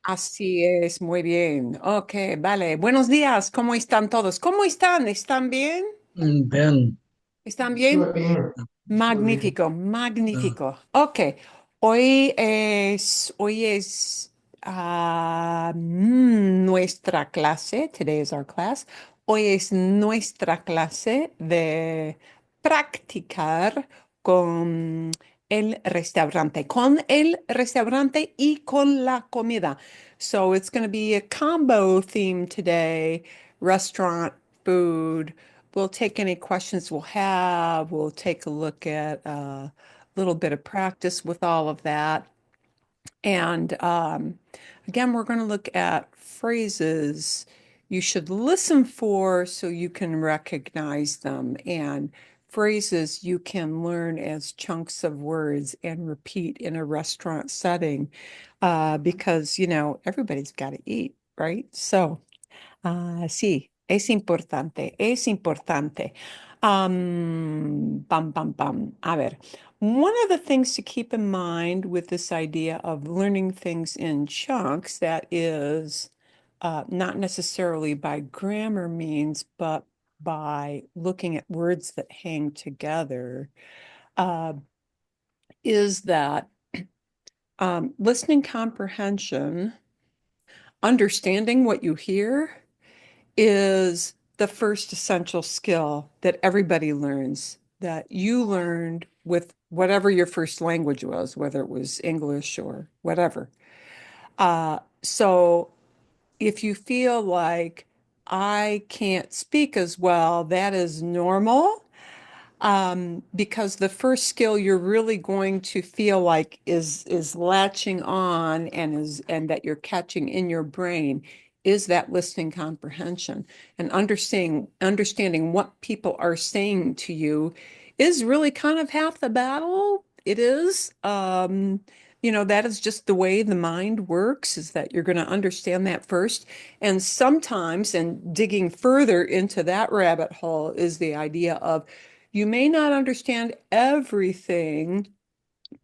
Así es, muy bien. Ok, vale. Buenos días, ¿cómo están todos? ¿Cómo están? ¿Están bien? Bien. ¿Están Súper bien? bien, súper bien. Magnífico, Ah, magnífico. Ok, hoy es nuestra clase, today is our class. Hoy es nuestra clase de practicar con con el restaurante y con la comida. So it's going to be a combo theme today, restaurant, food. We'll take any questions we'll have. We'll take a look at a little bit of practice with all of that. And again, we're going to look at phrases you should listen for so you can recognize them, and phrases you can learn as chunks of words and repeat in a restaurant setting, because, everybody's got to eat, right? So, sí, es importante, es importante. Bum, bum, bum. A ver, one of the things to keep in mind with this idea of learning things in chunks, that is not necessarily by grammar means, but by looking at words that hang together, uh, is that listening comprehension, understanding what you hear, is the first essential skill that everybody learns, that you learned with whatever your first language was, whether it was English or whatever. So if you feel like I can't speak as well, that is normal, because the first skill you're really going to feel like is latching on and that you're catching in your brain is that listening comprehension, and understanding what people are saying to you is really kind of half the battle. It is. That is just the way the mind works, is that you're going to understand that first. And sometimes, and digging further into that rabbit hole, is the idea of you may not understand everything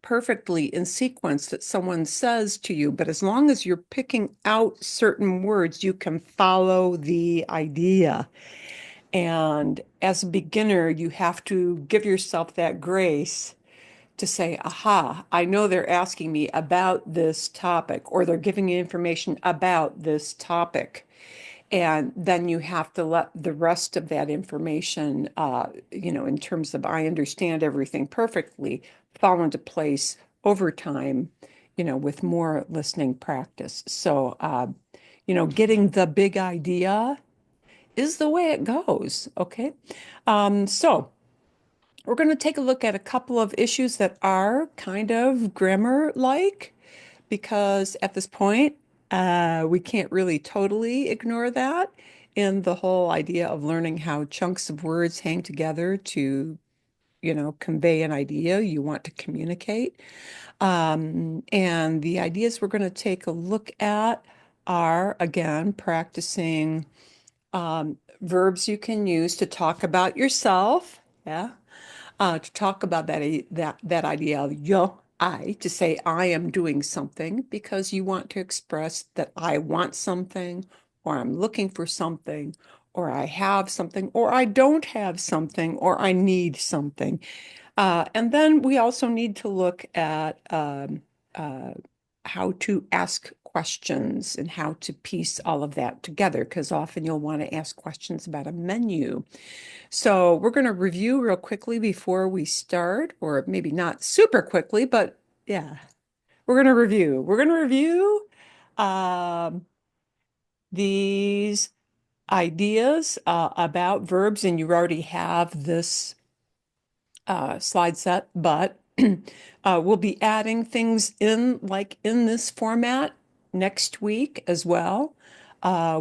perfectly in sequence that someone says to you, but as long as you're picking out certain words, you can follow the idea. And as a beginner, you have to give yourself that grace to say, aha, I know they're asking me about this topic, or they're giving me information about this topic. And then you have to let the rest of that information, in terms of I understand everything perfectly, fall into place over time, with more listening practice. So, getting the big idea is the way it goes. Okay. So we're going to take a look at a couple of issues that are kind of grammar-like, because at this point, we can't really totally ignore that in the whole idea of learning how chunks of words hang together to, convey an idea you want to communicate. And the ideas we're going to take a look at are, again, practicing verbs you can use to talk about yourself. Yeah. To talk about that idea of yo, I, to say I am doing something because you want to express that I want something, or I'm looking for something, or I have something, or I don't have something, or I need something. And then we also need to look at uh, how to ask questions and how to piece all of that together, because often you'll want to ask questions about a menu. So we're going to review real quickly before we start, or maybe not super quickly, but yeah, we're going to review. We're going to review um, these ideas about verbs, and you already have this slide set, but we'll be adding things in, like in this format, next week as well,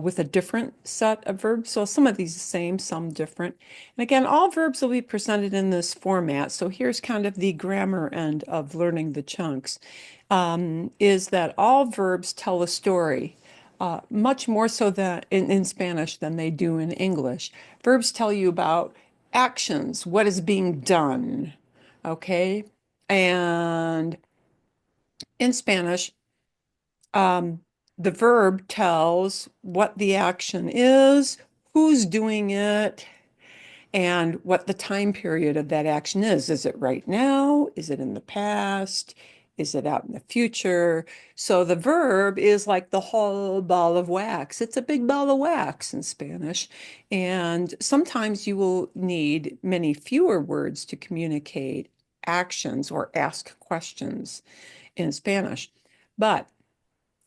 with a different set of verbs. So some of these the same, some different. And again, all verbs will be presented in this format. So here's kind of the grammar end of learning the chunks, is that all verbs tell a story. Much more so than in Spanish than they do in English. Verbs tell you about actions, what is being done, okay? And in Spanish, um, the verb tells what the action is, who's doing it, and what the time period of that action is. Is it right now? Is it in the past? Is it out in the future? So the verb is like the whole ball of wax. It's a big ball of wax in Spanish. And sometimes you will need many fewer words to communicate actions or ask questions in Spanish. But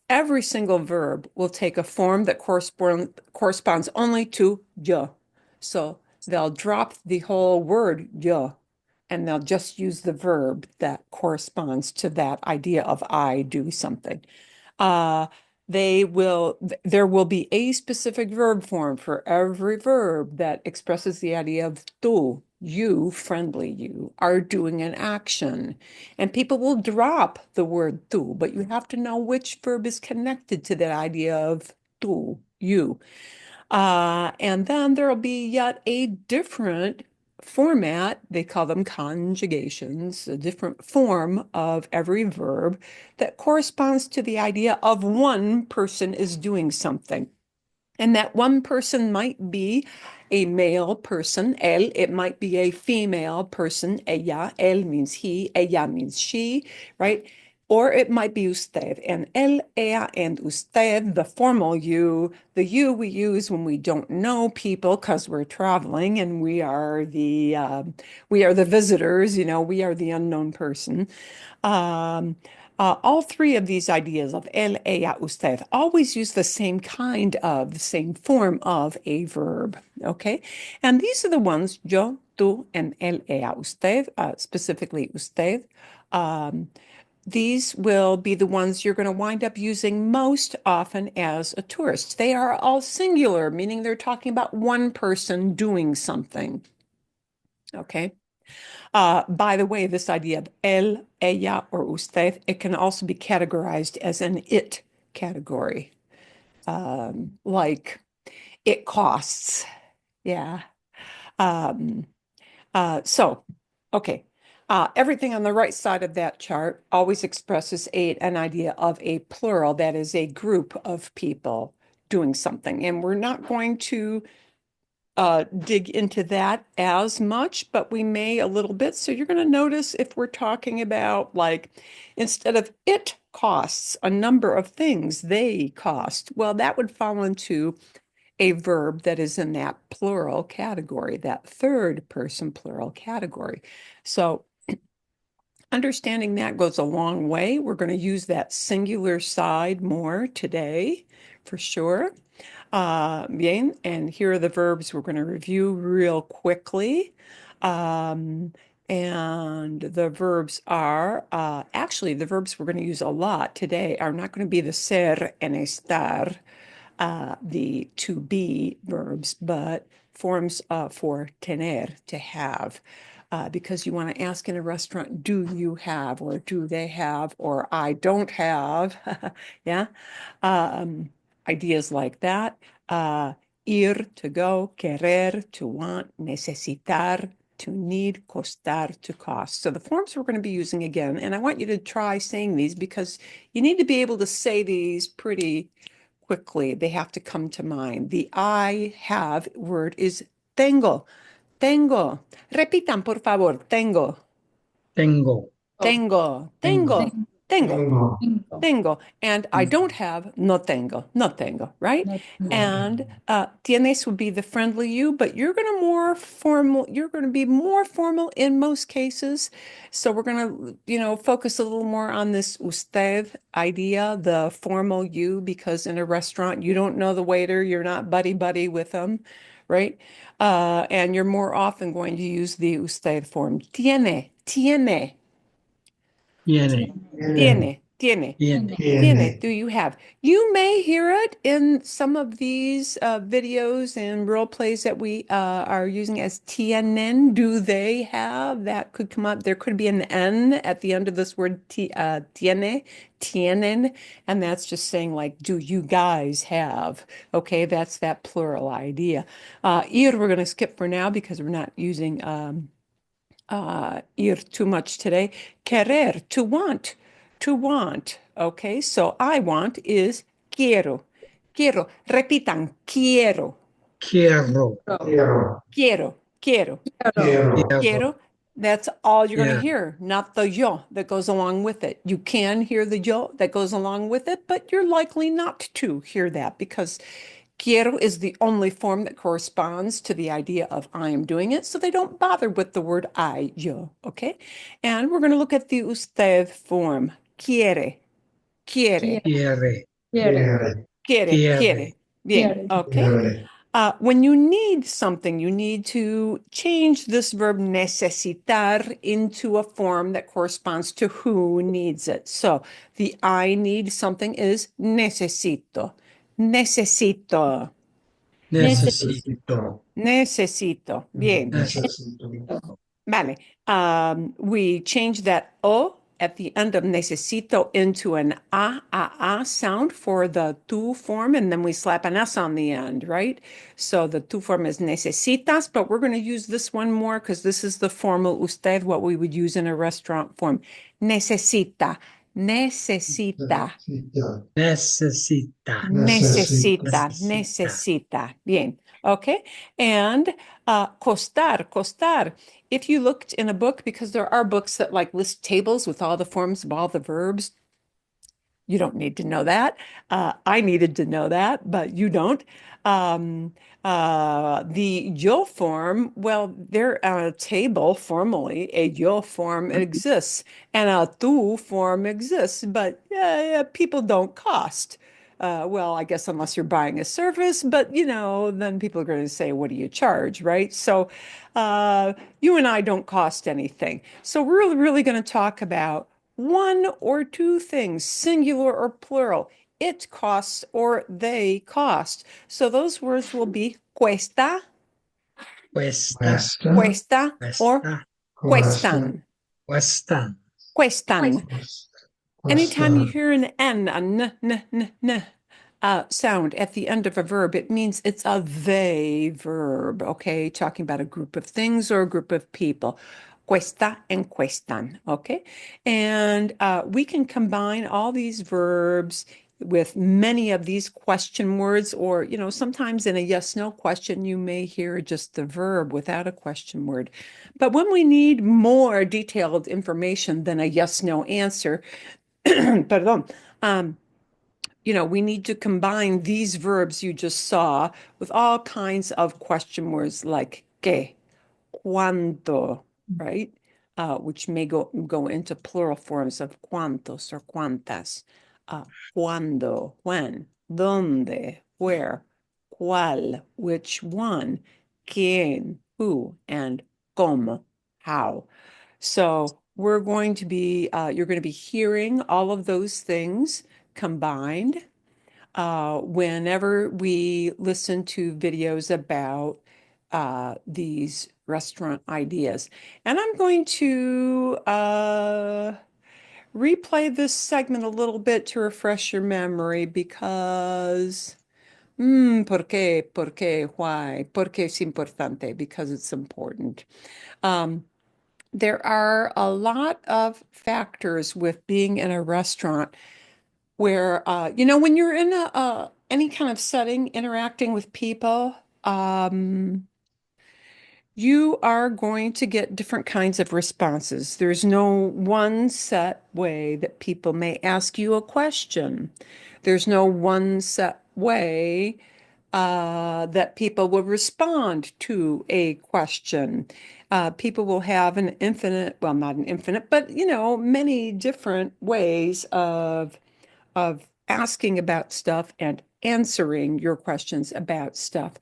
every single verb will take a form that corresponds only to yo. So they'll drop the whole word yo and they'll just use the verb that corresponds to that idea of I do something. Uh, there will be a specific verb form for every verb that expresses the idea of tú, you, friendly you, are doing an action. And people will drop the word tú, but you have to know which verb is connected to that idea of tú, you. And then there'll be yet a different format, they call them conjugations, a different form of every verb that corresponds to the idea of one person is doing something. And that one person might be a male person, él. It might be a female person, ella. Él means he, ella means she, right? Or it might be usted. And él, ella, and usted, the formal you, the you we use when we don't know people because we're traveling and we are the visitors, we are the unknown person. Um, all three of these ideas of él, ella, usted always use the same form of a verb, okay? And these are the ones, yo, tú, and él, ella, usted, specifically usted. Um, these will be the ones you're going to wind up using most often as a tourist. They are all singular, meaning they're talking about one person doing something, okay? By the way, this idea of él, ella, or usted, it can also be categorized as an it category, like it costs. Yeah. Um, so, okay. Everything on the right side of that chart always expresses an idea of a plural, that is a group of people doing something. And we're not going to dig into that as much, but we may a little bit. So you're going to notice if we're talking about like instead of it costs a number of things, they cost. Well, that would fall into a verb that is in that plural category, that third person plural category. So understanding that goes a long way. We're going to use that singular side more today, for sure. Bien, and here are the verbs we're going to review real quickly. Um, and the verbs are, actually, the verbs we're going to use a lot today are not going to be the ser and estar, the to be verbs, but forms for tener, to have. Because you want to ask in a restaurant, do you have, or do they have, or I don't have. Yeah. Ideas like that. Ir, to go, querer, to want, necesitar, to need, costar, to cost. So the forms we're going to be using again, and I want you to try saying these because you need to be able to say these pretty quickly. They have to come to mind. The I have word is tengo. Tengo. Repitan, por favor. Tengo. Tengo, Tengo. tengo, Tengo. Tengo. tengo. Tengo. And I don't have, no tengo. No tengo, right? No tengo. And tienes would be the friendly you, but you're going to be more formal in most cases. So we're going to, focus a little more on this usted idea, the formal you, because in a restaurant, you don't know the waiter, you're not buddy-buddy with them, right? And you're more often going to use the usted form. Tiene, Tiene, tiene. tiene. Tiene, do you have? You may hear it in some of these videos and role plays that we are using as tienen. Do they have? That could come up. There could be an N at the end of this word, tiene, tienen, and that's just saying like, do you guys have? Okay, that's that plural idea. Ir, we're going to skip for now because we're not using ir too much today. Querer, to want, to want. Okay, so I want is quiero. Quiero. Repitan, quiero. quiero, Quiero. Quiero. quiero, Quiero. That's all you're going to quiero, hear, not the yo that goes along with it. You can hear the yo that goes along with it, but you're likely not to hear that because quiero is the only form that corresponds to the idea of I am doing it. So they don't bother with the word I, yo. Okay. And we're going to look at the usted form. Quiere, quiere, quiere, quiere, quiere. quiere, Bien. Okay. When you need something, you need to change this verb necesitar into a form that corresponds to who needs it. So the I need something is necesito. Necesito. necesito, Necesito. Bien. necesito, Vale. We change that O at the end of necesito into an a sound for the tu form, and then we slap an S on the end, right? So the tu form is necesitas, but we're going to use this one more because this is the formal usted, what we would use in a restaurant form. Necesita, necesita. necesita, Necesita, necesita, necesita. Bien. Okay. And costar, costar. If you looked in a book, because there are books that like list tables with all the forms of all the verbs, you don't need to know that. I needed to know that, but you don't. Um, the yo form, well, they're on a table formally. A yo form exists, and a tu form exists, but people don't cost. Well, I guess unless you're buying a service, but then people are going to say, "What do you charge?" Right? So, you and I don't cost anything. So we're really going to talk about one or two things, singular or plural. It costs or they cost. So those words will be cuesta, cuesta, cuesta, or cuesta, cuestan, cuesta, cuestan. Anytime you hear an N, a n, sound at the end of a verb, it means it's a they verb, okay? Talking about a group of things or a group of people. Cuesta and cuestan, okay? And we can combine all these verbs with many of these question words, or, sometimes in a yes/no question, you may hear just the verb without a question word. But when we need more detailed information than a yes/no answer, perdón, um, we need to combine these verbs you just saw with all kinds of question words like que, cuánto, right? Which may go into plural forms of cuántos or cuántas. Cuándo, when, dónde, where, cuál, which one, quién, who, and cómo, how. So you're going to be hearing all of those things combined whenever we listen to videos about these restaurant ideas. And I'm going to replay this segment a little bit to refresh your memory because, ¿por qué? ¿Por qué? Why? Porque es importante? Because it's important. There are a lot of factors with being in a restaurant where, when you're in any kind of setting, interacting with people, you are going to get different kinds of responses. There's no one set way that people may ask you a question. There's no one set way that people will respond to a question. People will have an infinite, well, not an infinite, but many different ways of asking about stuff and answering your questions about stuff.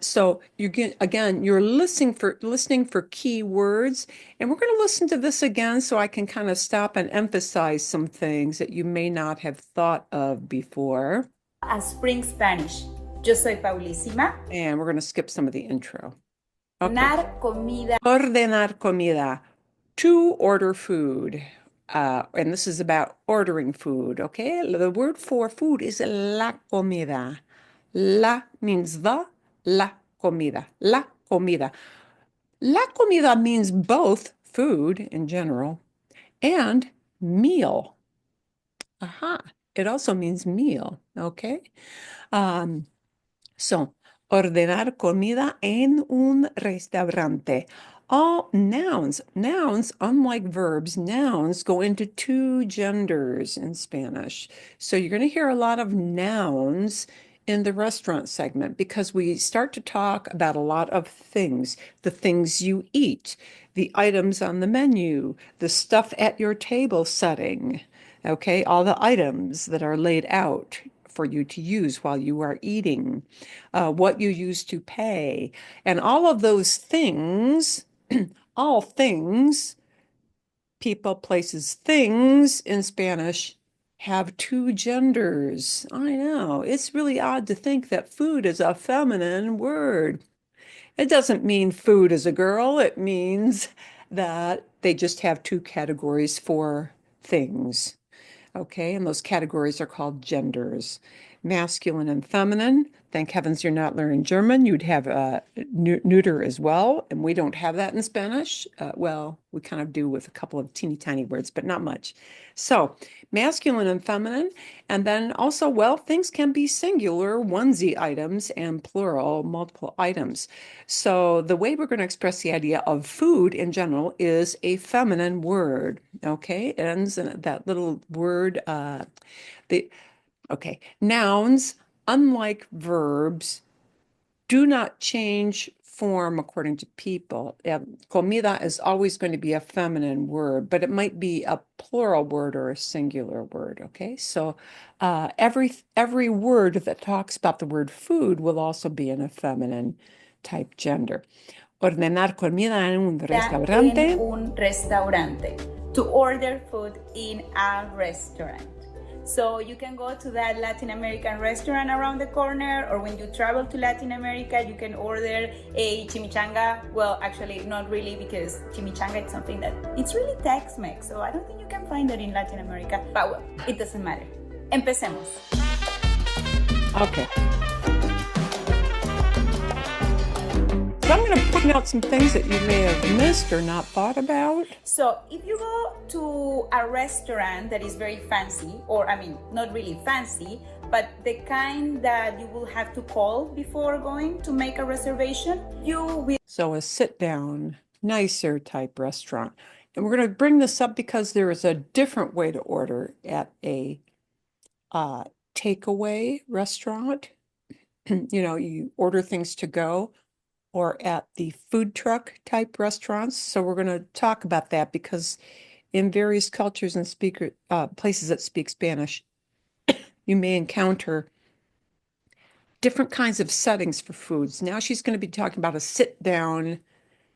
So you get again, you're listening for key words, and we're going to listen to this again so I can kind of stop and emphasize some things that you may not have thought of before. A Spring Spanish. Yo soy Paulísima. And we're going to skip some of the intro. Ordenar comida. Ordenar comida. To order food. And this is about ordering food, okay? The word for food is la comida. La means la comida. La comida. La comida means both food in general and meal. Aha. It also means meal, okay? So, ordenar comida en un restaurante. All nouns. Nouns, unlike verbs, nouns go into two genders in Spanish. So you're going to hear a lot of nouns in the restaurant segment because we start to talk about a lot of things, the things you eat, the items on the menu, the stuff at your table setting, okay, all the items that are laid out for you to use while you are eating, what you use to pay, and all of those things, all things, people, places, things in Spanish have two genders. I know, it's really odd to think that food is a feminine word. It doesn't mean food is a girl, it means that they just have two categories for things. Okay, and those categories are called genders. Masculine and feminine. Thank heavens you're not learning German. You'd have neuter as well, and we don't have that in Spanish. Well, we kind of do with a couple of teeny tiny words, but not much. So, masculine and feminine, and then also, well, things can be singular, onesie items, and plural, multiple items. So, the way we're going to express the idea of food in general is a feminine word. Okay, it ends in that little word, okay, nouns, unlike verbs, do not change form according to people. Comida is always going to be a feminine word, but it might be a plural word or a singular word, okay? So every word that talks about the word food will also be in a feminine type gender. Ordenar comida en un restaurante. En un restaurante. To order food in a restaurant. So you can go to that Latin American restaurant around the corner, or when you travel to Latin America, you can order a chimichanga. Well, actually, not really, because chimichanga is something that it's really Tex-Mex, so I don't think you can find that in Latin America. But well, it doesn't matter. Empecemos. Okay. So I'm going to point out some things that you may have missed or not thought about. So if you go to a restaurant that is very fancy, or I mean, not really fancy, but the kind that you will have to call before going to make a reservation, you will... So a sit-down, nicer type restaurant. And we're going to bring this up because there is a different way to order at a takeaway restaurant. You know, you order things to go, or at the food truck type restaurants. So we're going to talk about that because in various cultures and places that speak Spanish, you may encounter different kinds of settings for foods. Now she's going to be talking about a sit-down,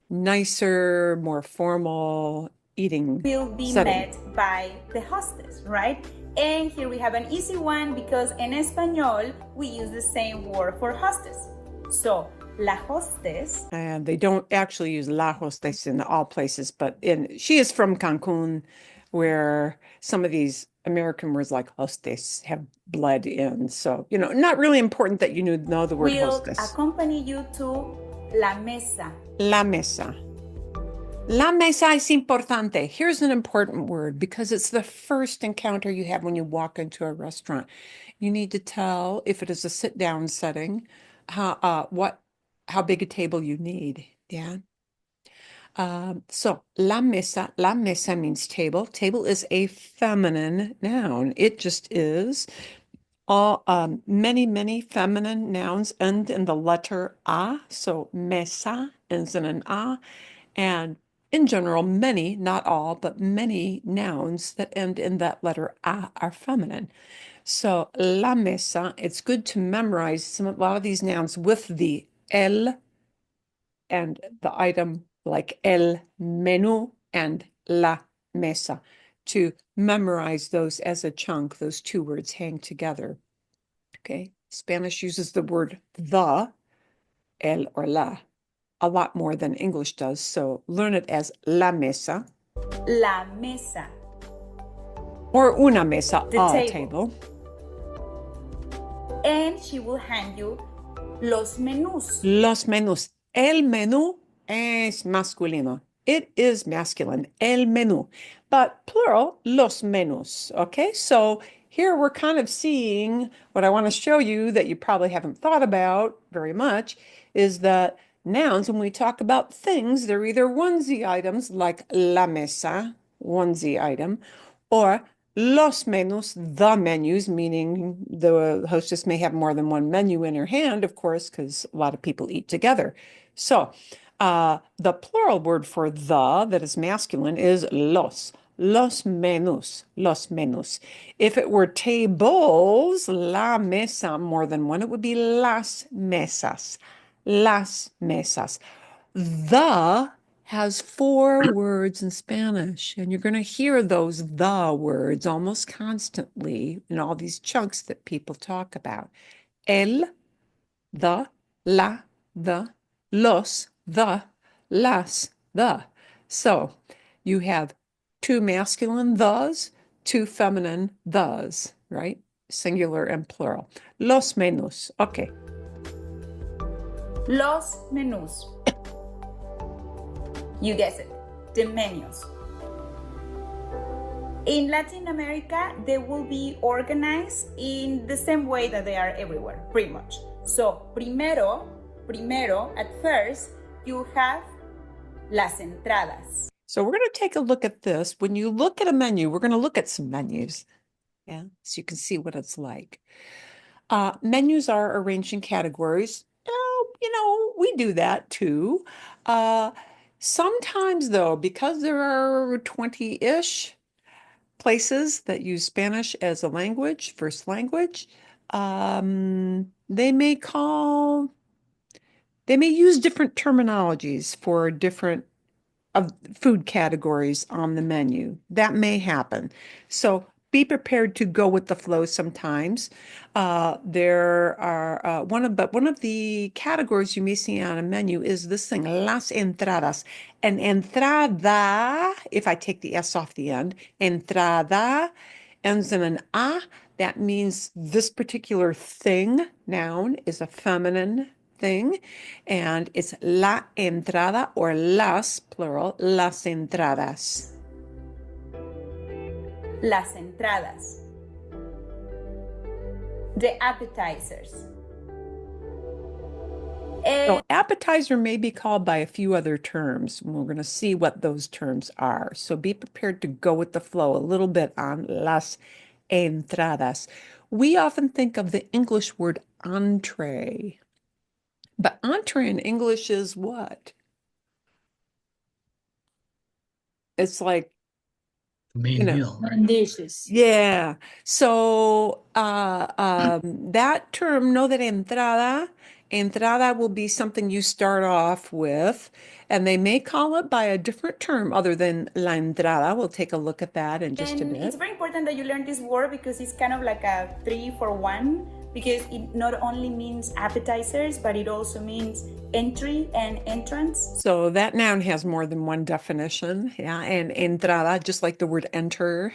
nicer, more formal eating will be setting. met by the hostess, right? And here we have an easy one because in Espanol, we use the same word for hostess. So, la hostess. And they don't actually use la hostess in all places, but she is from Cancun, where some of these American words like hostess have bled in. So, you know, not really important that you know the word will hostess. Accompany you to la mesa. La mesa. La mesa es importante. Here's an important word because it's the first encounter you have when you walk into a restaurant. You need to tell if it is a sit-down setting, how big a table you need. Yeah. So la mesa means table. Table is a feminine noun. It just is. All many feminine nouns end in the letter A. So mesa ends in an A. And in general, many, not all, but many nouns that end in that letter A are feminine. So la mesa, it's good to memorize a lot of these nouns with the el and the item like el menú and la mesa, to memorize those as a chunk. Those two words hang together. Okay, Spanish uses the word the, el or la, a lot more than English does. So learn it as la mesa. La mesa. Or una mesa, The table. And she will hand you los menús. Los menús. El menú es masculino. it is masculine, el menú, but plural, los menús. Okay, so here we're kind of seeing what I want to show you that you probably haven't thought about very much is that nouns, when we talk about things, they're either onesie items like la mesa, onesie item, or los menús, the menus, meaning the hostess may have more than one menu in her hand, of course, because a lot of people eat together. So the plural word for the that is masculine is los menús, los menús. If it were tables, la mesa, more than one, it would be las mesas, las mesas. The has four words in Spanish, and you're going to hear those the words almost constantly in all these chunks that people talk about. El, the, la, the, los, the, las, the. So you have two masculine thes, two feminine thes, right? Singular and plural. Los menús. Okay. Los menús. You guessed it, the menus. In Latin America, they will be organized in the same way that they are everywhere, pretty much. So, primero, at first, you have las entradas. So we're going to take a look at this. When you look at a menu, we're going to look at some menus, yeah, so you can see what it's like. Menus are arranged in categories. We do that too. Sometimes though, because there are 20-ish places that use Spanish as a language, first language, they may use different terminologies for different of food categories on the menu. That may happen. So be prepared to go with the flow sometimes. There are one of the categories you may see on a menu is this thing, las entradas. An entrada, if I take the S off the end, entrada ends in an a. That means this particular thing, noun, is a feminine thing, and it's la entrada or las, plural, las entradas. Las entradas. The appetizers. So appetizer may be called by a few other terms. We're going to see what those terms are. So be prepared to go with the flow a little bit on las entradas. We often think of the English word entree. But entree in English is what? It's like, Main meal, right? Dishes. yeah. So that term, know that entrada will be something you start off with, and they may call it by a different term other than la entrada. We'll take a look at that in just a And bit. it's very important that you learn this word because it's kind of like a 3-for-1, because it not only means appetizers, but it also means entry and entrance. So that noun has more than one definition. Yeah, and entrada, just like the word enter,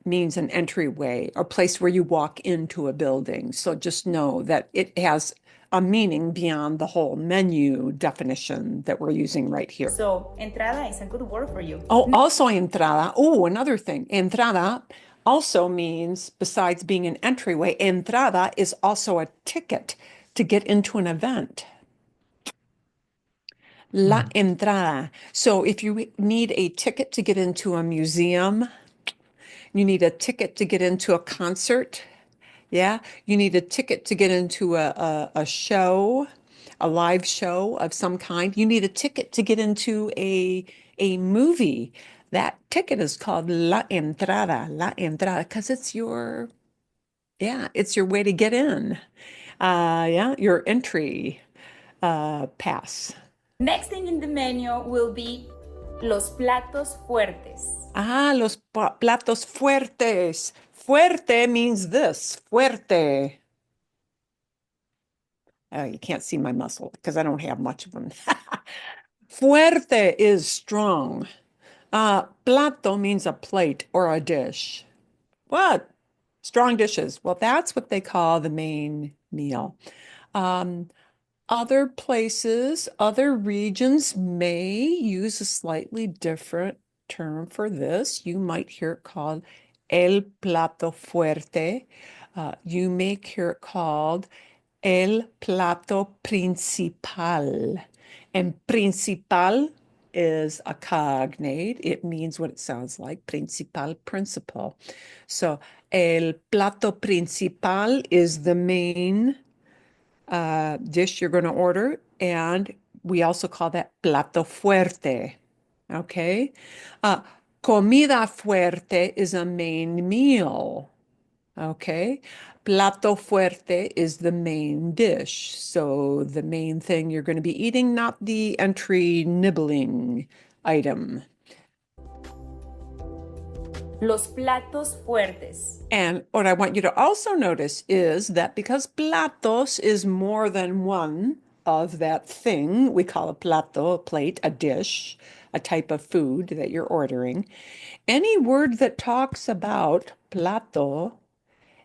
means an entryway, a place where you walk into a building. So just know that it has a meaning beyond the whole menu definition that we're using right here. So entrada is a good word for you. Oh, also entrada. Oh, another thing. Entrada also means, besides being an entryway, entrada is also a ticket to get into an event. La entrada. So if you need a ticket to get into a museum, you need a ticket to get into a concert. Yeah, you need a ticket to get into a show, a live show of some kind. You need a ticket to get into a movie. That ticket is called la entrada, because it's your way to get in. Your entry pass. Next thing in the menu will be los platos fuertes. Los platos fuertes. Fuerte means this, fuerte. Oh, you can't see my muscle because I don't have much of them. Fuerte is strong. Plato means a plate or a dish. What? Strong dishes. Well, that's what they call the main meal. other places, other regions may use a slightly different term for this. You might hear it called el plato fuerte. You may hear it called el plato principal. And principal is a cognate. It means what it sounds like, principal, principal. So el plato principal is the main dish you're going to order, and we also call that plato fuerte. Okay. Comida fuerte is a main meal. Okay. Plato fuerte is the main dish. So the main thing you're going to be eating, not the entry nibbling item. Los platos fuertes. And what I want you to also notice is that because platos is more than one of that thing, we call a plato, a plate, a dish, a type of food that you're ordering. Any word that talks about plato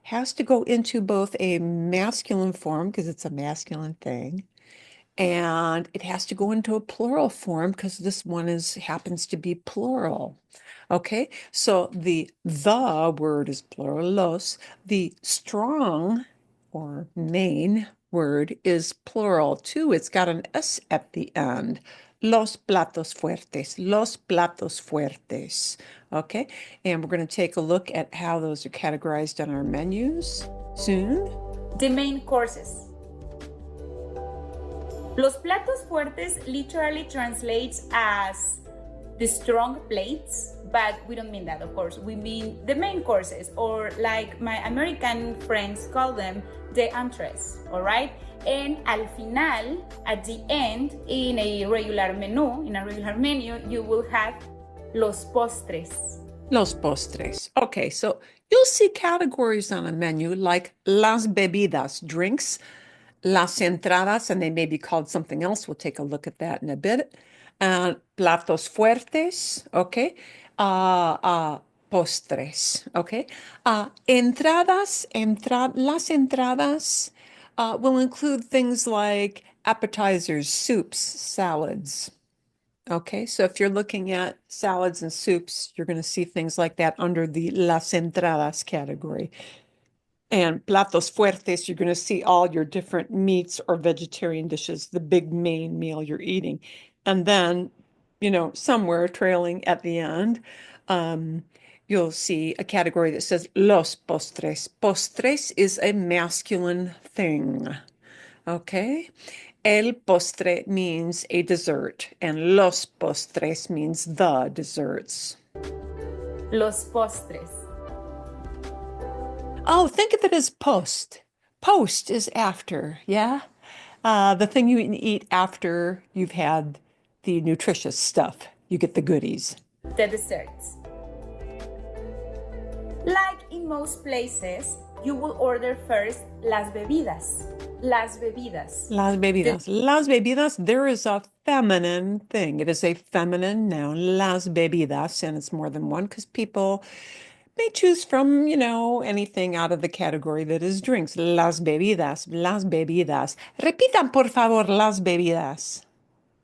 has to go into both a masculine form because it's a masculine thing, and it has to go into a plural form because this one happens to be plural. Okay, so the word is plural, los. The strong or main word is plural too. It's got an S at the end. Los platos fuertes, los platos fuertes. Okay, and we're going to take a look at how those are categorized on our menus soon. The main courses. Los platos fuertes literally translates as the strong plates, but we don't mean that, of course. We mean the main courses, or like my American friends call them, the entrees, all right? And al final, at the end, in a regular menu, you will have los postres. Los postres. Okay, so you'll see categories on a menu like las bebidas, drinks, las entradas, and they may be called something else. We'll take a look at that in a bit. Platos fuertes, okay. Postres, okay. Las entradas will include things like appetizers, soups, salads. Okay, so if you're looking at salads and soups, you're going to see things like that under the las entradas category. And platos fuertes, you're going to see all your different meats or vegetarian dishes, the big main meal you're eating. And then, somewhere trailing at the end, you'll see a category that says los postres. Postres is a masculine thing. Okay. El postre means a dessert, and los postres means the desserts. Los postres. Oh, think of it as post. Post is after, yeah? The thing you eat after you've had the nutritious stuff. You get the goodies. The desserts. Like in most places, you will order first las bebidas. Las bebidas. Las bebidas. Las bebidas, there is a feminine thing. It is a feminine noun, las bebidas, and it's more than one because people may choose from, anything out of the category that is drinks. Las bebidas, las bebidas. Repitan, por favor, las bebidas.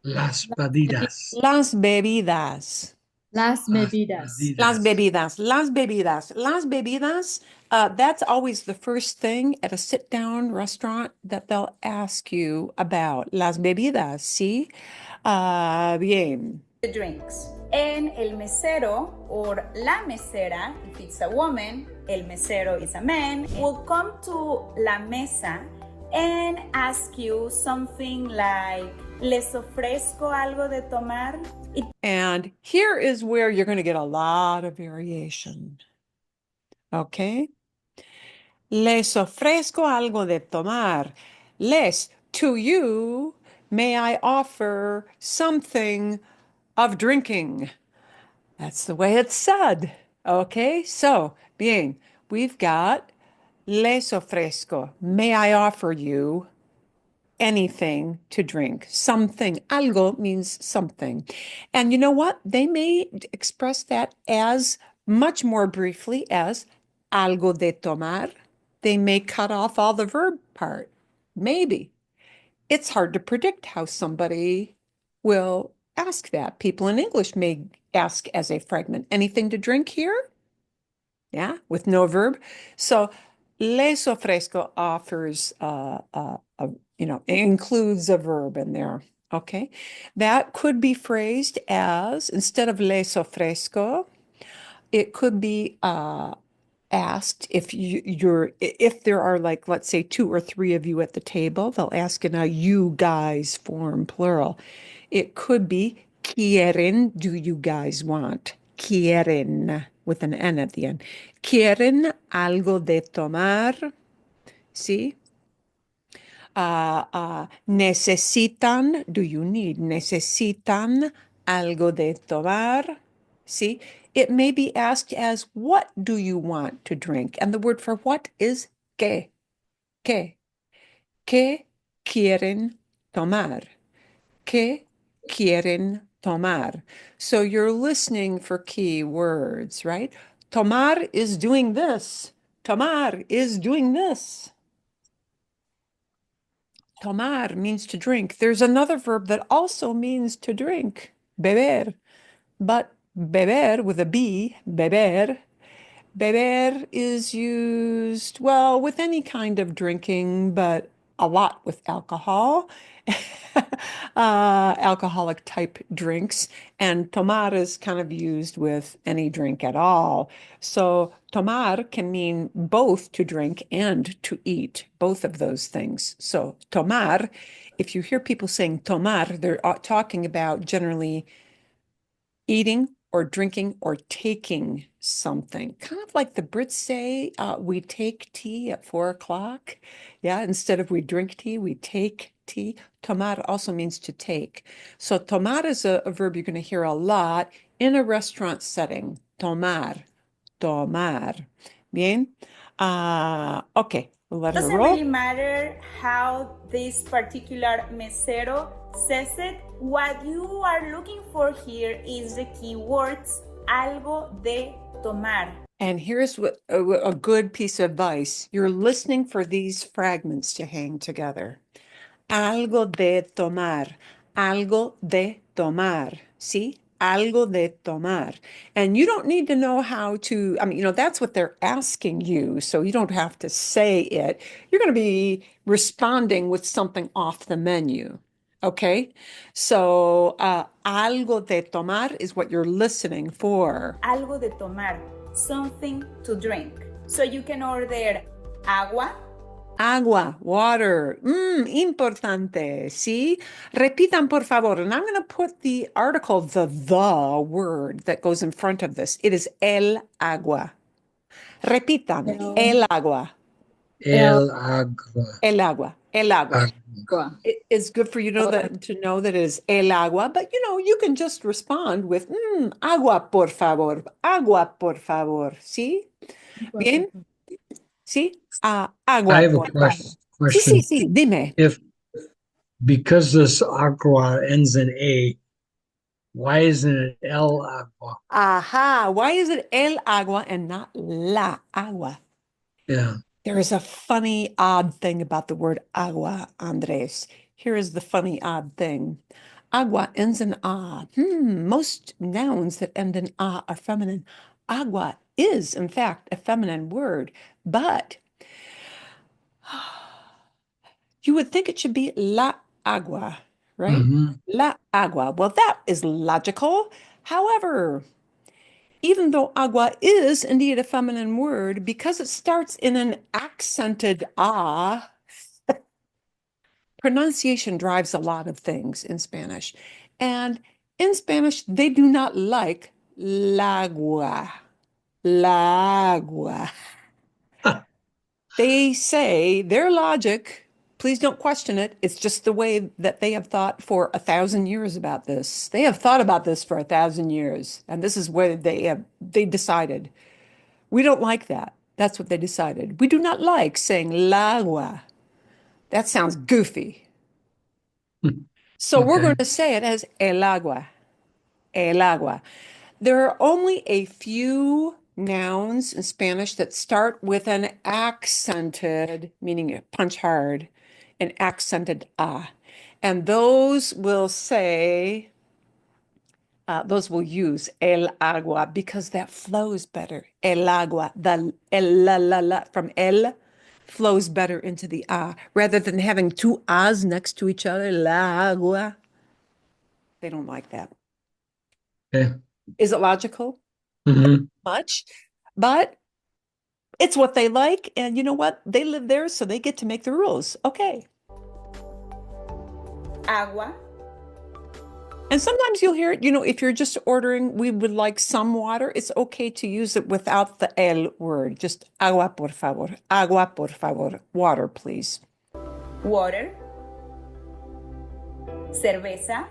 Las bebidas. Las bebidas. Las bebidas. Las bebidas, las bebidas, las bebidas. That's always the first thing at a sit-down restaurant that they'll ask you about. Las bebidas, ¿sí? Bien. The drinks. And el mesero or la mesera, if it's a woman, el mesero is a man, will come to la mesa and ask you something like, ¿les ofrezco algo de tomar? And here is where you're going to get a lot of variation. Okay? Les ofrezco algo de tomar. Les, to you, may I offer something of drinking. That's the way it's said. Okay, so, bien, we've got les ofrezco. May I offer you anything to drink? Something. Algo means something. And you know what? They may express that as much more briefly as algo de tomar. They may cut off all the verb part. Maybe. it's hard to predict how somebody will ask that. People in English may ask as a fragment, anything to drink here? Yeah, with no verb. So les ofrezco offers includes a verb in there. Okay. That could be phrased as instead of les ofrezco, it could be asked if there are like let's say two or three of you at the table, they'll ask in a you guys form plural. It could be quieren, do you guys want? Quieren with an N at the end. Quieren algo de tomar, ¿sí? Necesitan, do you need? Necesitan algo de tomar. See, it may be asked as, what do you want to drink? And the word for what is que. Que. Que quieren tomar? Que quieren tomar? So you're listening for key words, right? Tomar is doing this. Tomar is doing this. Tomar means to drink. There's another verb that also means to drink, beber. But beber with a B, beber, beber is used, well, with any kind of drinking, but a lot with alcohol, alcoholic type drinks. And tomar is kind of used with any drink at all. So tomar can mean both to drink and to eat, both of those things. So tomar, if you hear people saying tomar, they're talking about generally eating or drinking or taking something. Kind of like the Brits say, we take tea at 4 o'clock. Yeah, instead of we drink tea, we take tea. Tomar also means to take. So tomar is a verb you're going to hear a lot in a restaurant setting. Tomar, tomar. Bien. Okay, we'll let her Doesn't roll. really matter how this particular mesero says it. What you are looking for here is the keywords algo de tomar. And here's what a good piece of advice. You're listening for these fragments to hang together. Algo de tomar, algo de tomar. See? Algo de tomar. And you don't need to know how to, I mean, that's what they're asking you. So you don't have to say it. You're going to be responding with something off the menu. Okay? So algo de tomar is what you're listening for. Algo de tomar, something to drink. So you can order agua. Agua, water, importante, ¿sí? Repitan, por favor. And I'm going to put the article, the word that goes in front of this. It is el agua. Repitan, el agua. El agua. El agua, el agua. Agua. It's good for you to know that it is el agua, but you can just respond with agua, por favor. Agua, por favor. ¿Sí? Bien? ¿Sí? Agua, I have a por favor. Sí, question. sí, dime. Because this agua ends in A, why isn't it el agua? Aha, why is it el agua and not la agua? Yeah. There is a funny, odd thing about the word agua, Andres. Here is the funny, odd thing. Agua ends in a. Most nouns that end in a are feminine. Agua is, in fact, a feminine word, but you would think it should be la agua, right? Mhm. La agua. Well, that is logical. However, even though agua is indeed a feminine word, because it starts in an accented ah, pronunciation drives a lot of things in Spanish. And in Spanish, they do not like lagua. Lagua. They say their logic, please don't question it. It's just the way that they have thought for 1,000 years about this. They have thought about this for 1,000 years. And this is where they decided. We don't like that. That's what they decided. We do not like saying lagua. That sounds goofy. So we're going to say it as el agua. El agua. There are only a few nouns in Spanish that start with an accented, meaning punch hard, an accented ah. And those will say, those will use el agua because that flows better. El agua, the el la la la from el flows better into the ah rather than having two ahs next to each other. La agua. They don't like that. Okay. Is it logical? Hmm. Much, but it's what they like. And you know what? They live there, so they get to make the rules. Okay. Agua. And sometimes you'll hear it, if you're just ordering, we would like some water, it's okay to use it without the el word. Just agua, por favor. Agua, por favor. Water, please. Water. Cerveza.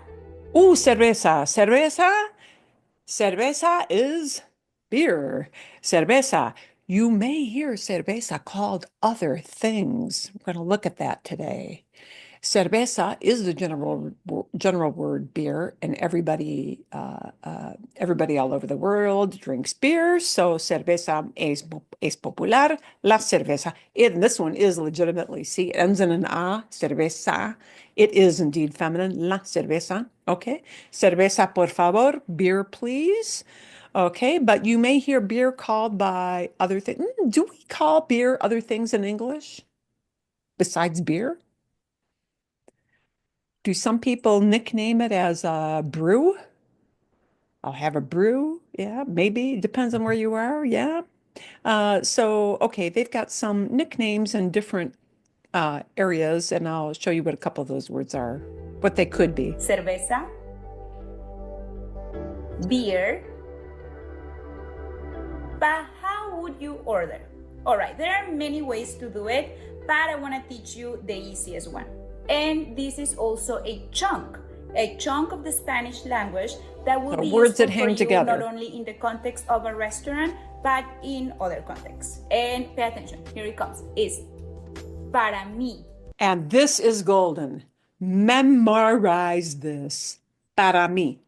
Cerveza. Cerveza is beer. Cerveza. You may hear cerveza called other things. We're going to look at that today. Cerveza is the general word beer, and everybody all over the world drinks beer. So cerveza es popular. La cerveza. And this one is legitimately, see, it ends in an a, cerveza. It is indeed feminine, la cerveza. Okay. Cerveza, por favor. Beer, please. Okay. But you may hear beer called by other things. Do we call beer other things in English besides beer? Do some people nickname it as a brew? I'll have a brew. Yeah, maybe. Depends on where you are. Yeah. Okay, they've got some nicknames in different areas, and I'll show you what a couple of those words are, what they could be. Cerveza. Beer. But how would you order? All right, there are many ways to do it, but I want to teach you the easiest one. And this is also a chunk of the Spanish language that will be words that useful hang for you together. not only in the context of a restaurant, but in other contexts. And pay attention, here it comes. It's para mí. And this is golden. Memorize this. Para mí.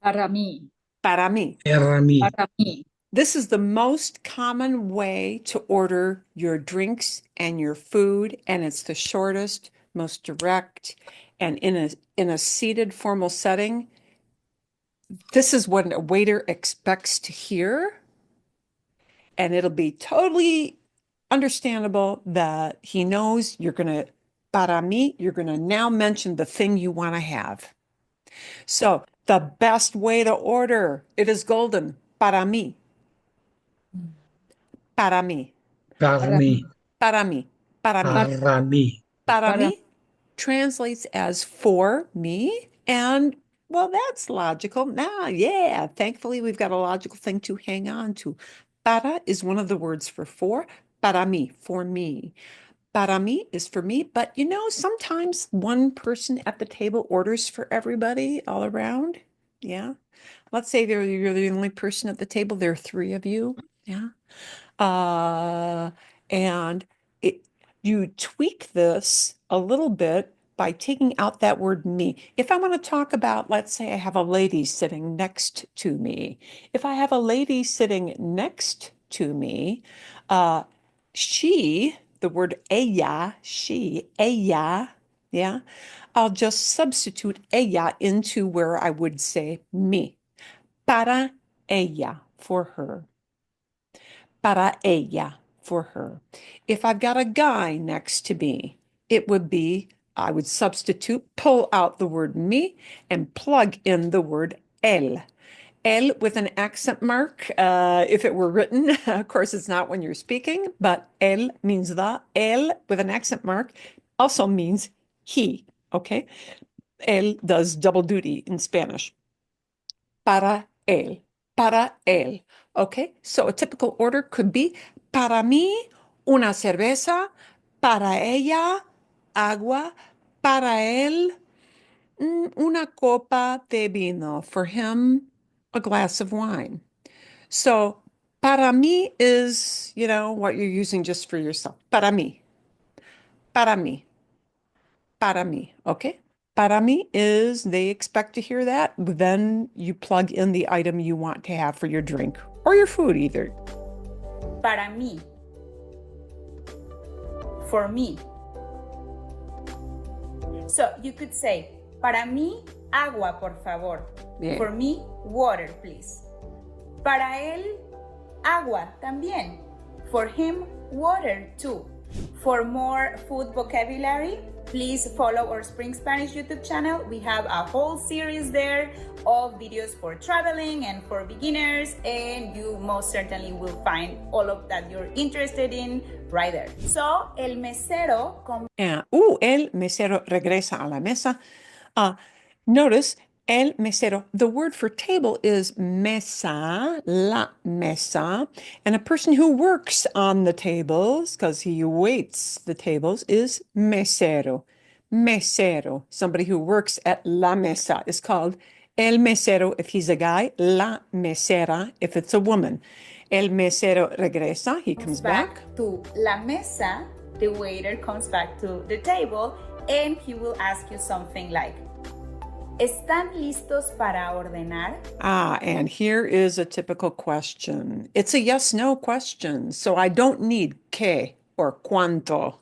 Para mí. Para mí. Para mí. Para mí. This is the most common way to order your drinks and your food, and it's the shortest, most direct, and in a seated formal setting, this is what a waiter expects to hear, and it'll be totally understandable that he knows you're going to, para mí, you're going to now mention the thing you want to have. So the best way to order, it is golden, para mí. Para mí. Para mí. Para mí. Para mí. Para mí. Para Para- mí translates as for me. And well, that's logical. Now, yeah, thankfully we've got a logical thing to hang on to. Para is one of the words for for. Para mí, for me. Para mí is for me. But sometimes one person at the table orders for everybody all around. Yeah. Let's say you're the only person at the table. There are three of you. Yeah. And you tweak this a little bit by taking out that word me. If I want to talk about, let's say I have a lady sitting next to me. If I have a lady sitting next to me, she, the word ella, she, ella, yeah, I'll just substitute ella into where I would say me. Para ella, for her. Para ella, for her. If I've got a guy next to me, it would be, I would substitute, pull out the word me and plug in the word él. Él with an accent mark, if it were written, of course it's not when you're speaking, but él means the, él with an accent mark also means he, okay? Él does double duty in Spanish. Para él. Para él. Okay, so a typical order could be para mí, una cerveza, para ella, agua, para él, una copa de vino. For him, a glass of wine. So para mí is, what you're using just for yourself. Para mí. Para mí. Para mí. Okay? Para mí is they expect to hear that. Then you plug in the item you want to have for your drink or your food either. Para mí. For me. So you could say, para mí, agua, por favor. Bien. For me, water, please. Para él, agua también. For him, water too. For more food vocabulary, please follow our Spring Spanish YouTube channel. We have a whole series there of videos for traveling and for beginners, and you most certainly will find all of that you're interested in right there. So, el mesero El mesero regresa a la mesa. Notice el mesero. The word for table is mesa, la mesa. And a person who works on the tables, because he waits the tables, is mesero. Mesero. Somebody who works at la mesa is called el mesero if he's a guy, la mesera if it's a woman. El mesero regresa, he comes back. to la mesa, the waiter comes back to the table and he will ask you something like, ¿Están listos para ordenar? And here is a typical question. It's a yes-no question, so I don't need qué or cuánto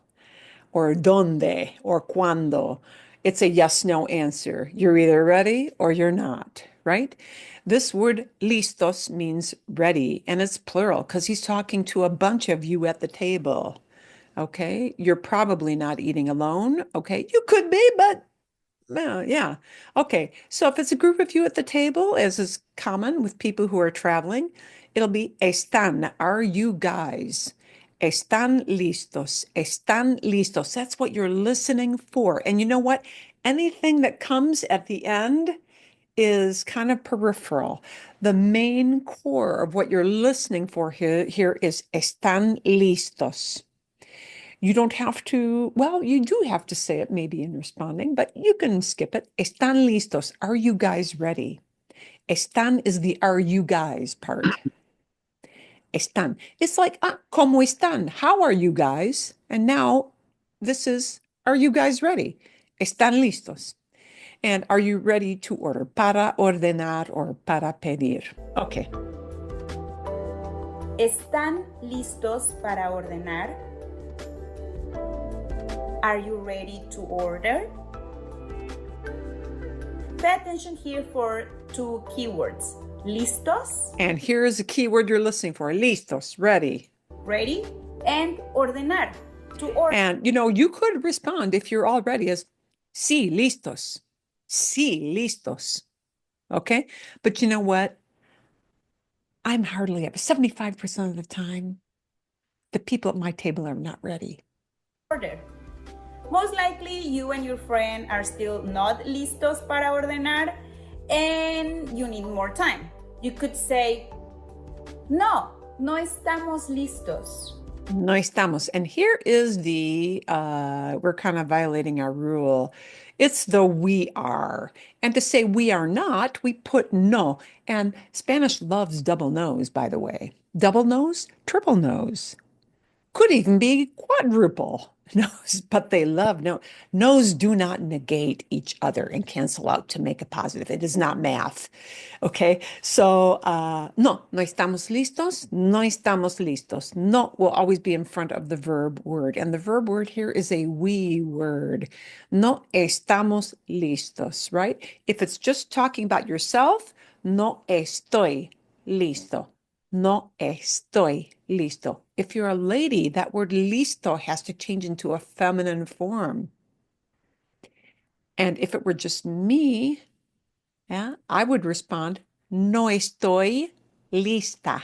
or dónde or cuándo. It's a yes-no answer. You're either ready or you're not, right? This word listos means ready, and it's plural because he's talking to a bunch of you at the table. Okay, you're probably not eating alone. Okay, you could be, but yeah. Okay, so if it's a group of you at the table, as is common with people who are traveling, it'll be están. Are you guys? Están listos. Están listos. That's what you're listening for. And you know what? Anything that comes at the end is kind of peripheral. The main core of what you're listening for here is están listos. You don't have to, well, you do have to say it maybe in responding, but you can skip it. Están listos. Are you guys ready? Están is the are you guys part. Están. It's like, ¿cómo están? How are you guys? And now this is, are you guys ready? Están listos. And are you ready to order? Para ordenar or para pedir. Okay. ¿Están listos para ordenar? Are you ready to order? Pay attention here for two keywords. Listos. And here is a keyword you're listening for. Listos, ready. Ready. And ordenar, to order. And, you could respond if you're all ready as sí, listos. Sí, listos. Okay? But you know what? I'm hardly up. 75% of the time, the people at my table are not ready. Order. Most likely you and your friend are still not listos para ordenar and you need more time. You could say, no estamos listos. No estamos. And here is we're kind of violating our rule. It's the we are. And to say we are not, we put no. And Spanish loves double no's, by the way. Double no's, triple no's. Could even be quadruple no's, but they love no. No's do not negate each other and cancel out to make a positive. It is not math. Okay, so no estamos listos, no estamos listos. No will always be in front of the verb word. And the verb word here is a we word. No estamos listos, right? If it's just talking about yourself, no estoy listo. No estoy listo. If you're a lady, that word listo has to change into a feminine form. And if it were just me, I would respond, no estoy lista.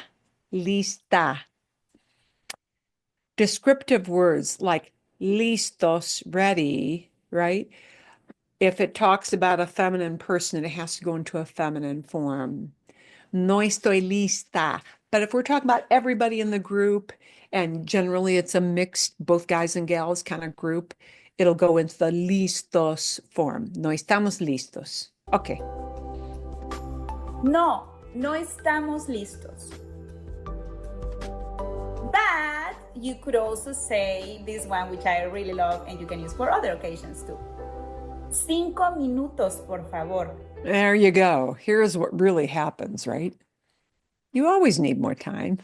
Lista. Descriptive words like listos, ready, right? If it talks about a feminine person, it has to go into a feminine form. No estoy lista. But if we're talking about everybody in the group, and generally it's a mixed, both guys and gals kind of group, it'll go into the listos form. No estamos listos. Okay. No estamos listos. But you could also say this one, which I really love, and you can use for other occasions too. 5 minutos, por favor. There you go. Here's what really happens, right? You always need more time.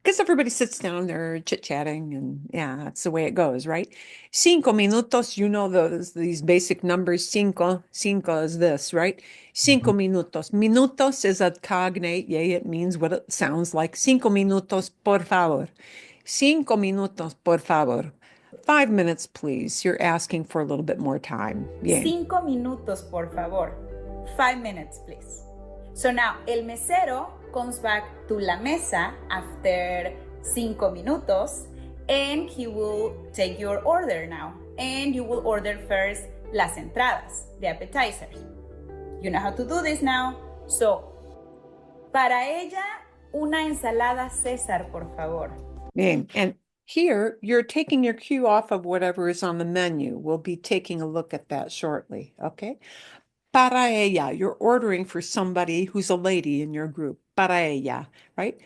Because everybody sits down there chit-chatting and yeah, that's the way it goes, right? 5 minutos, you know these basic numbers. Cinco is this, right? 5 minutos. Minutos is a cognate. Yay, it means what it sounds like. 5 minutos, por favor. 5 minutos, por favor. 5 minutes, please. You're asking for a little bit more time. Bien. 5 minutos, por favor. 5 minutes, please. So now, el mesero comes back to la mesa after 5 minutos and he will take your order now. And you will order first las entradas, the appetizers. You know how to do this now. So, para ella, una ensalada César, por favor. Bien. And here, you're taking your cue off of whatever is on the menu. We'll be taking a look at that shortly, okay? Para ella, you're ordering for somebody who's a lady in your group. Para ella, right?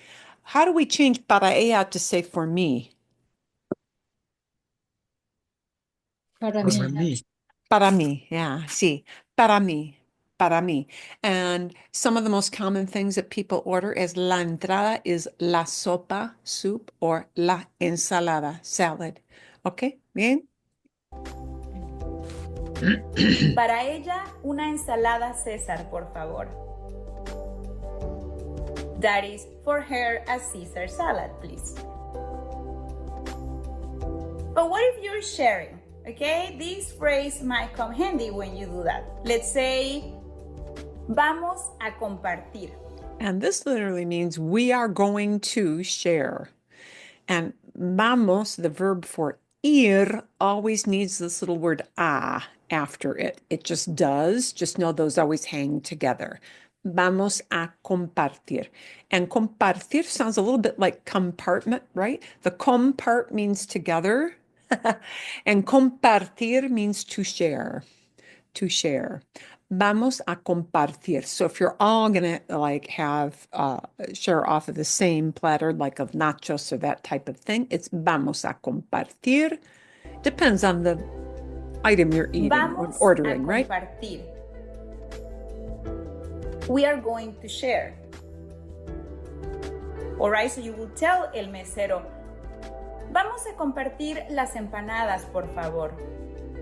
How do we change para ella to say for me? Para For mí. me. Para mí, yeah, sí, para mí, para mí. And some of the most common things that people order is la entrada is la sopa, soup, or la ensalada, salad. Okay, bien? Para ella, una ensalada César, por favor. That is for her a Caesar salad, please. But what if you're sharing? Okay, this phrase might come handy when you do that. Let's say, vamos a compartir. And this literally means we are going to share. And vamos, the verb for ir, always needs this little word a after it. It just does. Just know those always hang together. Vamos a compartir. And compartir sounds a little bit like compartment, right? The compart means together, and compartir means to share. To share. Vamos a compartir. So if you're all gonna like have share off of the same platter, like of nachos or that type of thing, it's vamos a compartir. Depends on the item you're eating or Vamos ordering, a right? compartir. We are going to share. All right, so you will tell el mesero, vamos a compartir las empanadas, por favor.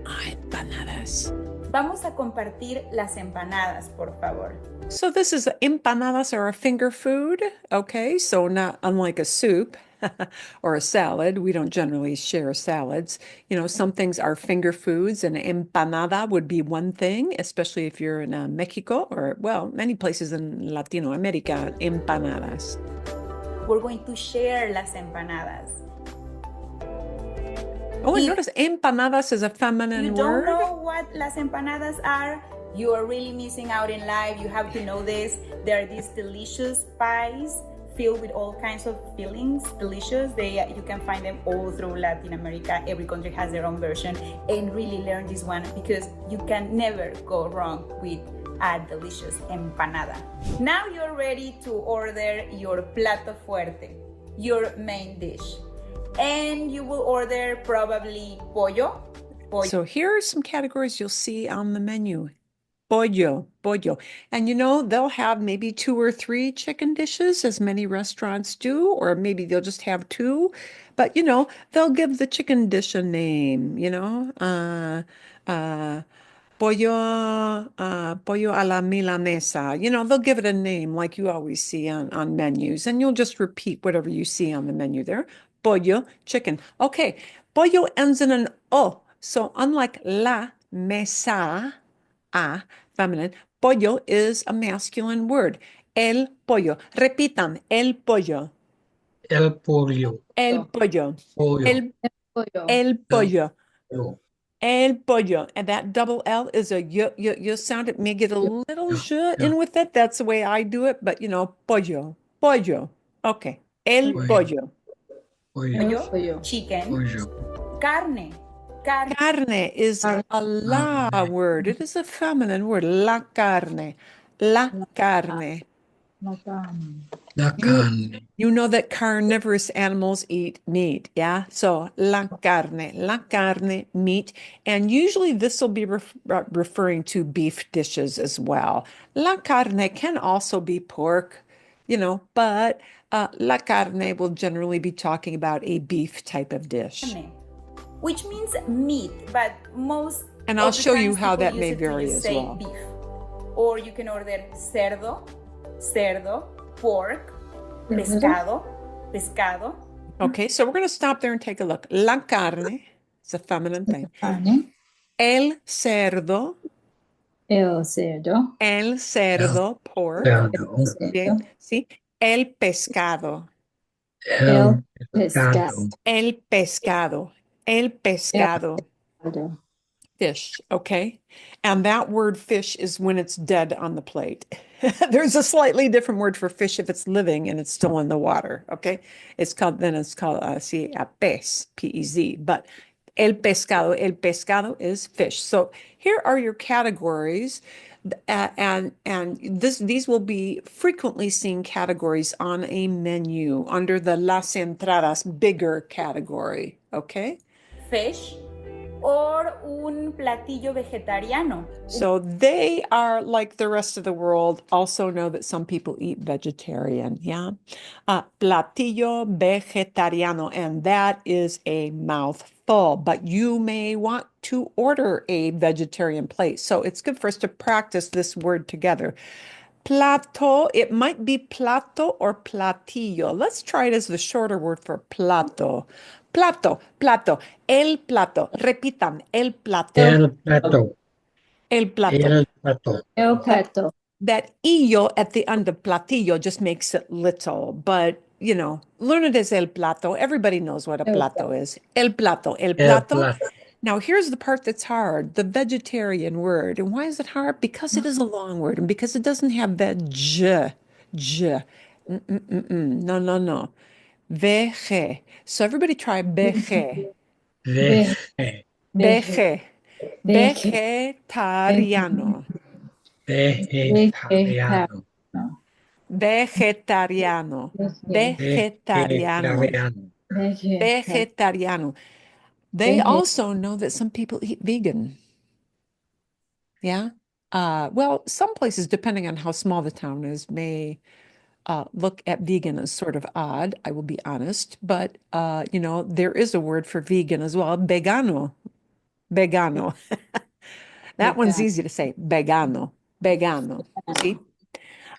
Empanadas. Vamos a compartir las empanadas, por favor. So this is empanadas are a finger food, okay? So not unlike a soup or a salad. We don't generally share salads. You know, some things are finger foods, and empanada would be one thing, especially if you're in Mexico or, well, many places in Latino America, empanadas. We're going to share las empanadas. Oh, and If notice empanadas is a feminine you don't word. know what las empanadas are, you are really missing out in life. You have to know this. There are these delicious pies filled with all kinds of fillings, delicious. You can find them all through Latin America. Every country has their own version, and really learn this one because you can never go wrong with a delicious empanada. Now you're ready to order your plato fuerte, your main dish. And you will order probably pollo. So here are some categories you'll see on the menu. Pollo, pollo. And you know, they'll have maybe 2 or 3 chicken dishes, as many restaurants do, or maybe they'll just have 2. But, you know, they'll give the chicken dish a name, you know, pollo a la milanesa. You know, they'll give it a name like you always see on menus, and you'll just repeat whatever you see on the menu there. Pollo, chicken. Okay, pollo ends in an O. So unlike la mesa, feminine, pollo is a masculine word. El pollo. Repitan, el pollo. El pollo. El pollo. Pollo. Pollo. El pollo. Pollo. El pollo. And that double L is a y sound. It may get a little Yeah, j in with it. That's the way I do it. But, you know, pollo. Pollo. Okay. El Pollo. pollo. Pollo. Pollo. Chicken. Pollo. Carne. Carne is a la Carne. word. It is a feminine word. La carne. La carne. La carne. La carne. You know that carnivorous animals eat meat, yeah? So la carne, meat. And usually this will be referring to beef dishes as well. La carne can also be pork, you know, but La carne will generally be talking about a beef type of dish. Carne, which means meat, but most And I'll of the show you times how people that use may it to vary just as say well. beef. Or you can order cerdo, pork, pescado, pescado. Okay, so we're going to stop there and take a look. La carne, it's a feminine thing. Carne. El cerdo, El cerdo. pork. Cerdo. Bien, ¿sí? El pescado, El El pescado. pescado. el pescado, el El pescado. pescado. Fish, okay? And that word fish is when it's dead on the plate. There's a slightly different word for fish if it's living and it's still in the water, okay? It's called, sí, a pez, P-E-Z. But el pescado is fish. So here are your categories, and these will be frequently seen categories on a menu under the las entradas bigger category, okay? Fish or un platillo vegetariano. So they are like the rest of the world, also know that some people eat vegetarian. Yeah. Platillo vegetariano, and that is a mouthful, but you may want to order a vegetarian plate. So it's good for us to practice this word together. Plato, it might be plato or platillo. Let's try it as the shorter word for plato. Plato, el plato. Repitan, el plato. El plato. El plato. El plato. El plato. That illo at the end of platillo just makes it little, but learn it as el plato. Everybody knows what a El plato is. El plato, el El plato. plato. Now, here's the part that's hard, the vegetarian word. And why is it hard? Because it is a long word and because it doesn't have that j. No, no, no. Veje. So everybody try veje. Veje. Veje. Veje. Vegetariano. Vegetariano. Vegetariano. Vegetariano. Vegetariano. Vegetariano. They also know that some people eat vegan. Yeah. Well, some places, depending on how small the town is, may look at vegan as sort of odd, I will be honest. But, there is a word for vegan as well, vegano. Vegano. That one's easy to say, vegano. Vegano. See?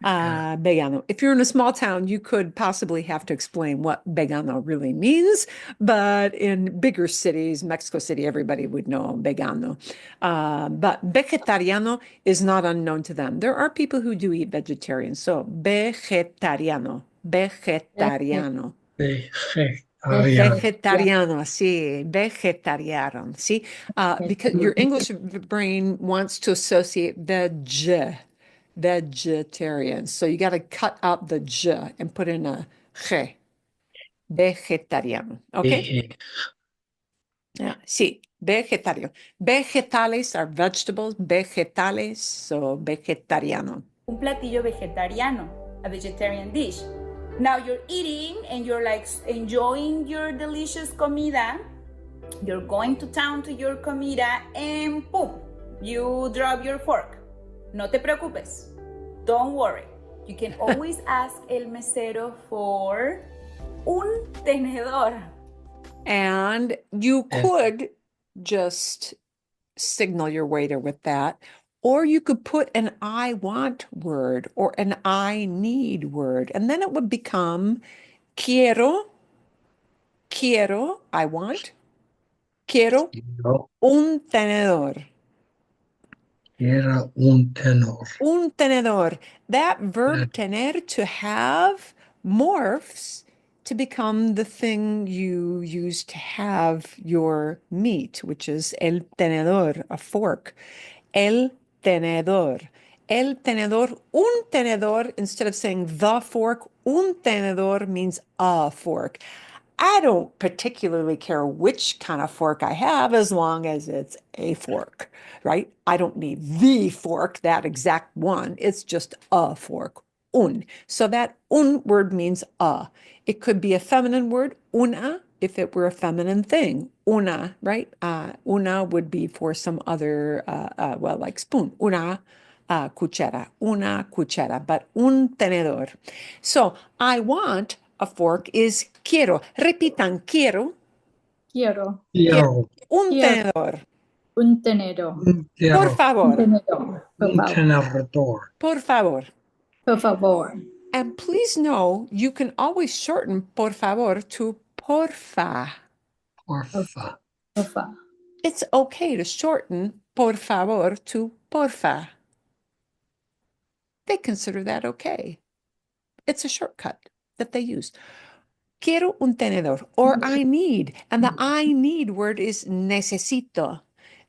Vegano. If you're in a small town, you could possibly have to explain what vegano really means, but in bigger cities, Mexico City, everybody would know vegano. But vegetariano is not unknown to them. There are people who do eat vegetarian. So vegetariano, vegetariano. Vegetariano. Vegetariano, sí, vegetariano, sí. Because your English brain wants to associate vegetarian. So you got to cut out the j and put in a g, vegetariano. Okay? Yeah, sí, vegetariano. Vegetales are vegetables, vegetales, so vegetariano. Un platillo vegetariano, a vegetarian dish. Now you're eating and you're like enjoying your delicious comida. You're going to town to your comida and boom, you drop your fork. No te preocupes. Don't worry. You can always ask el mesero for un tenedor. And you could just signal your waiter with that. Or you could put an I want word or an I need word. And then it would become quiero, I want. Quiero un tenedor. Quiero un tenor. Un tenedor. That verb tener, to have, morphs to become the thing you use to have your meat, which is el tenedor, a fork. El tenedor. El tenedor, un tenedor, instead of saying the fork, un tenedor means a fork. I don't particularly care which kind of fork I have as long as it's a fork, right? I don't need the fork, that exact one. It's just a fork, un. So that un word means a. It could be a feminine word, una, if it were a feminine thing. Una, right? Una would be for some other, like spoon. Una cuchara, una cuchara, but un tenedor. So I want a fork is quiero. Repitan, quiero, Quiero. Quiero. un Quiero tenedor. un tenedor. Por Quiero. Un favor, tenedor. Por Un favor. tenedor. por favor. Por favor. And please know you can always shorten por favor to porfa. Porfa. Porfa. It's okay to shorten por favor to porfa. They consider that okay. It's a shortcut that they use. Quiero un tenedor, or I need. And the I need word is necesito.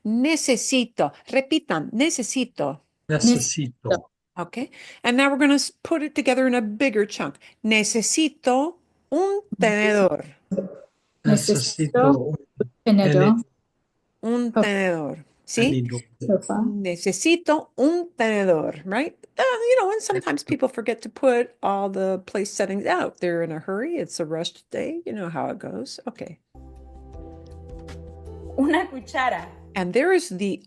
Necesito. Repitan, necesito. Necesito. Okay. And now we're going to put it together in a bigger chunk. Necesito un tenedor. Necesito tenedor. Un tenedor. See? Porfa. Necesito un tenedor, right? And sometimes people forget to put all the place settings out. They're in a hurry. It's a rushed day. You know how it goes. Okay. Una cuchara. And there is the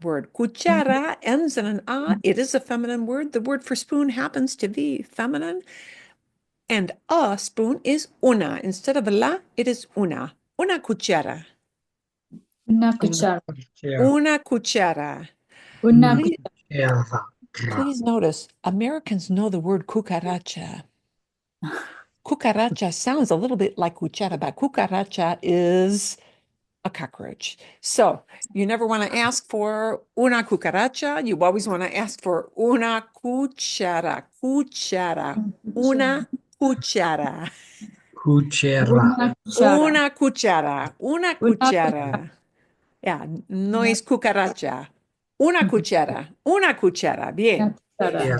word. Cuchara ends in an a. It is a feminine word. The word for spoon happens to be feminine. And a spoon is una. Instead of la, it is una. Una cuchara. Una cuchara. Una cuchara. Una Cuchara. Please notice, Americans know the word cucaracha. Cucaracha sounds a little bit like cuchara, but cucaracha is a cockroach. So you never want to ask for una cucaracha. You always want to ask for una cuchara. Cuchara. Una cuchara. Cuchara. Una cuchara. Una cuchara. Yeah, no es cucaracha. Una cuchara. Una cuchara. Bien. Yeah.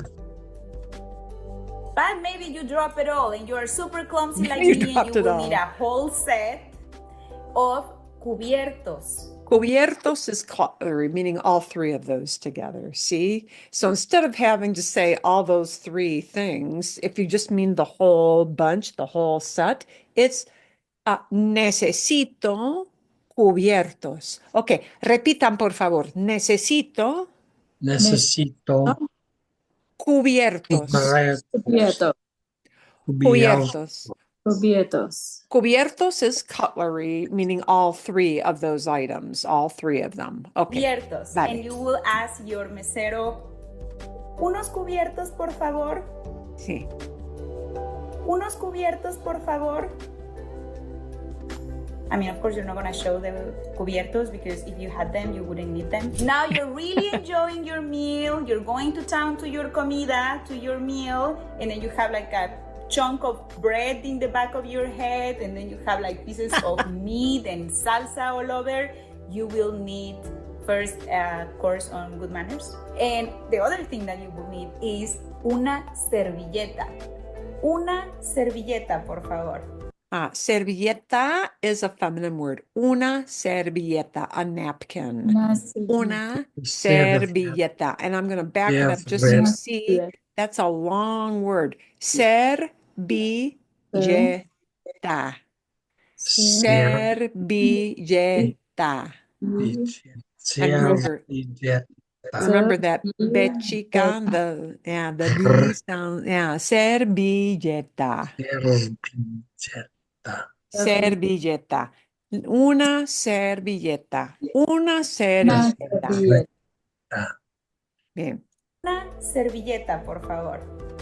But maybe you drop it all and you're super clumsy like You me and dropped you it will all. need a whole set of cubiertos. Cubiertos is cutlery, meaning all three of those together. See? So instead of having to say all those three things, if you just mean the whole bunch, the whole set, it's necesito cubiertos. Okay, repitan por favor. Necesito Necesito cubiertos. cubiertos. Cubiertos. Cubiertos. Cubiertos is cutlery, meaning all three of those items, all three of them. Okay. Cubiertos. Vale. And you will ask your mesero, unos cubiertos, por favor. Sí. Unos cubiertos, por favor. I mean, of course, you're not going to show the cubiertos because if you had them, you wouldn't need them. Now you're really enjoying your meal. You're going to town to your comida, to your meal, and then you have like a chunk of bread in the back of your head, and then you have like pieces of meat and salsa all over. You will need first a course on good manners. And the other thing that you will need is una servilleta. Una servilleta, por favor. Servilleta is a feminine word. Una servilleta, a napkin. Una servilleta. And I'm going to back it up just so you see. That's a long word. Servilleta. Servilleta. And remember that B chica, the B sound, servilleta. Servilleta. Una servilleta. Una servilleta. Bien. Una servilleta, por favor.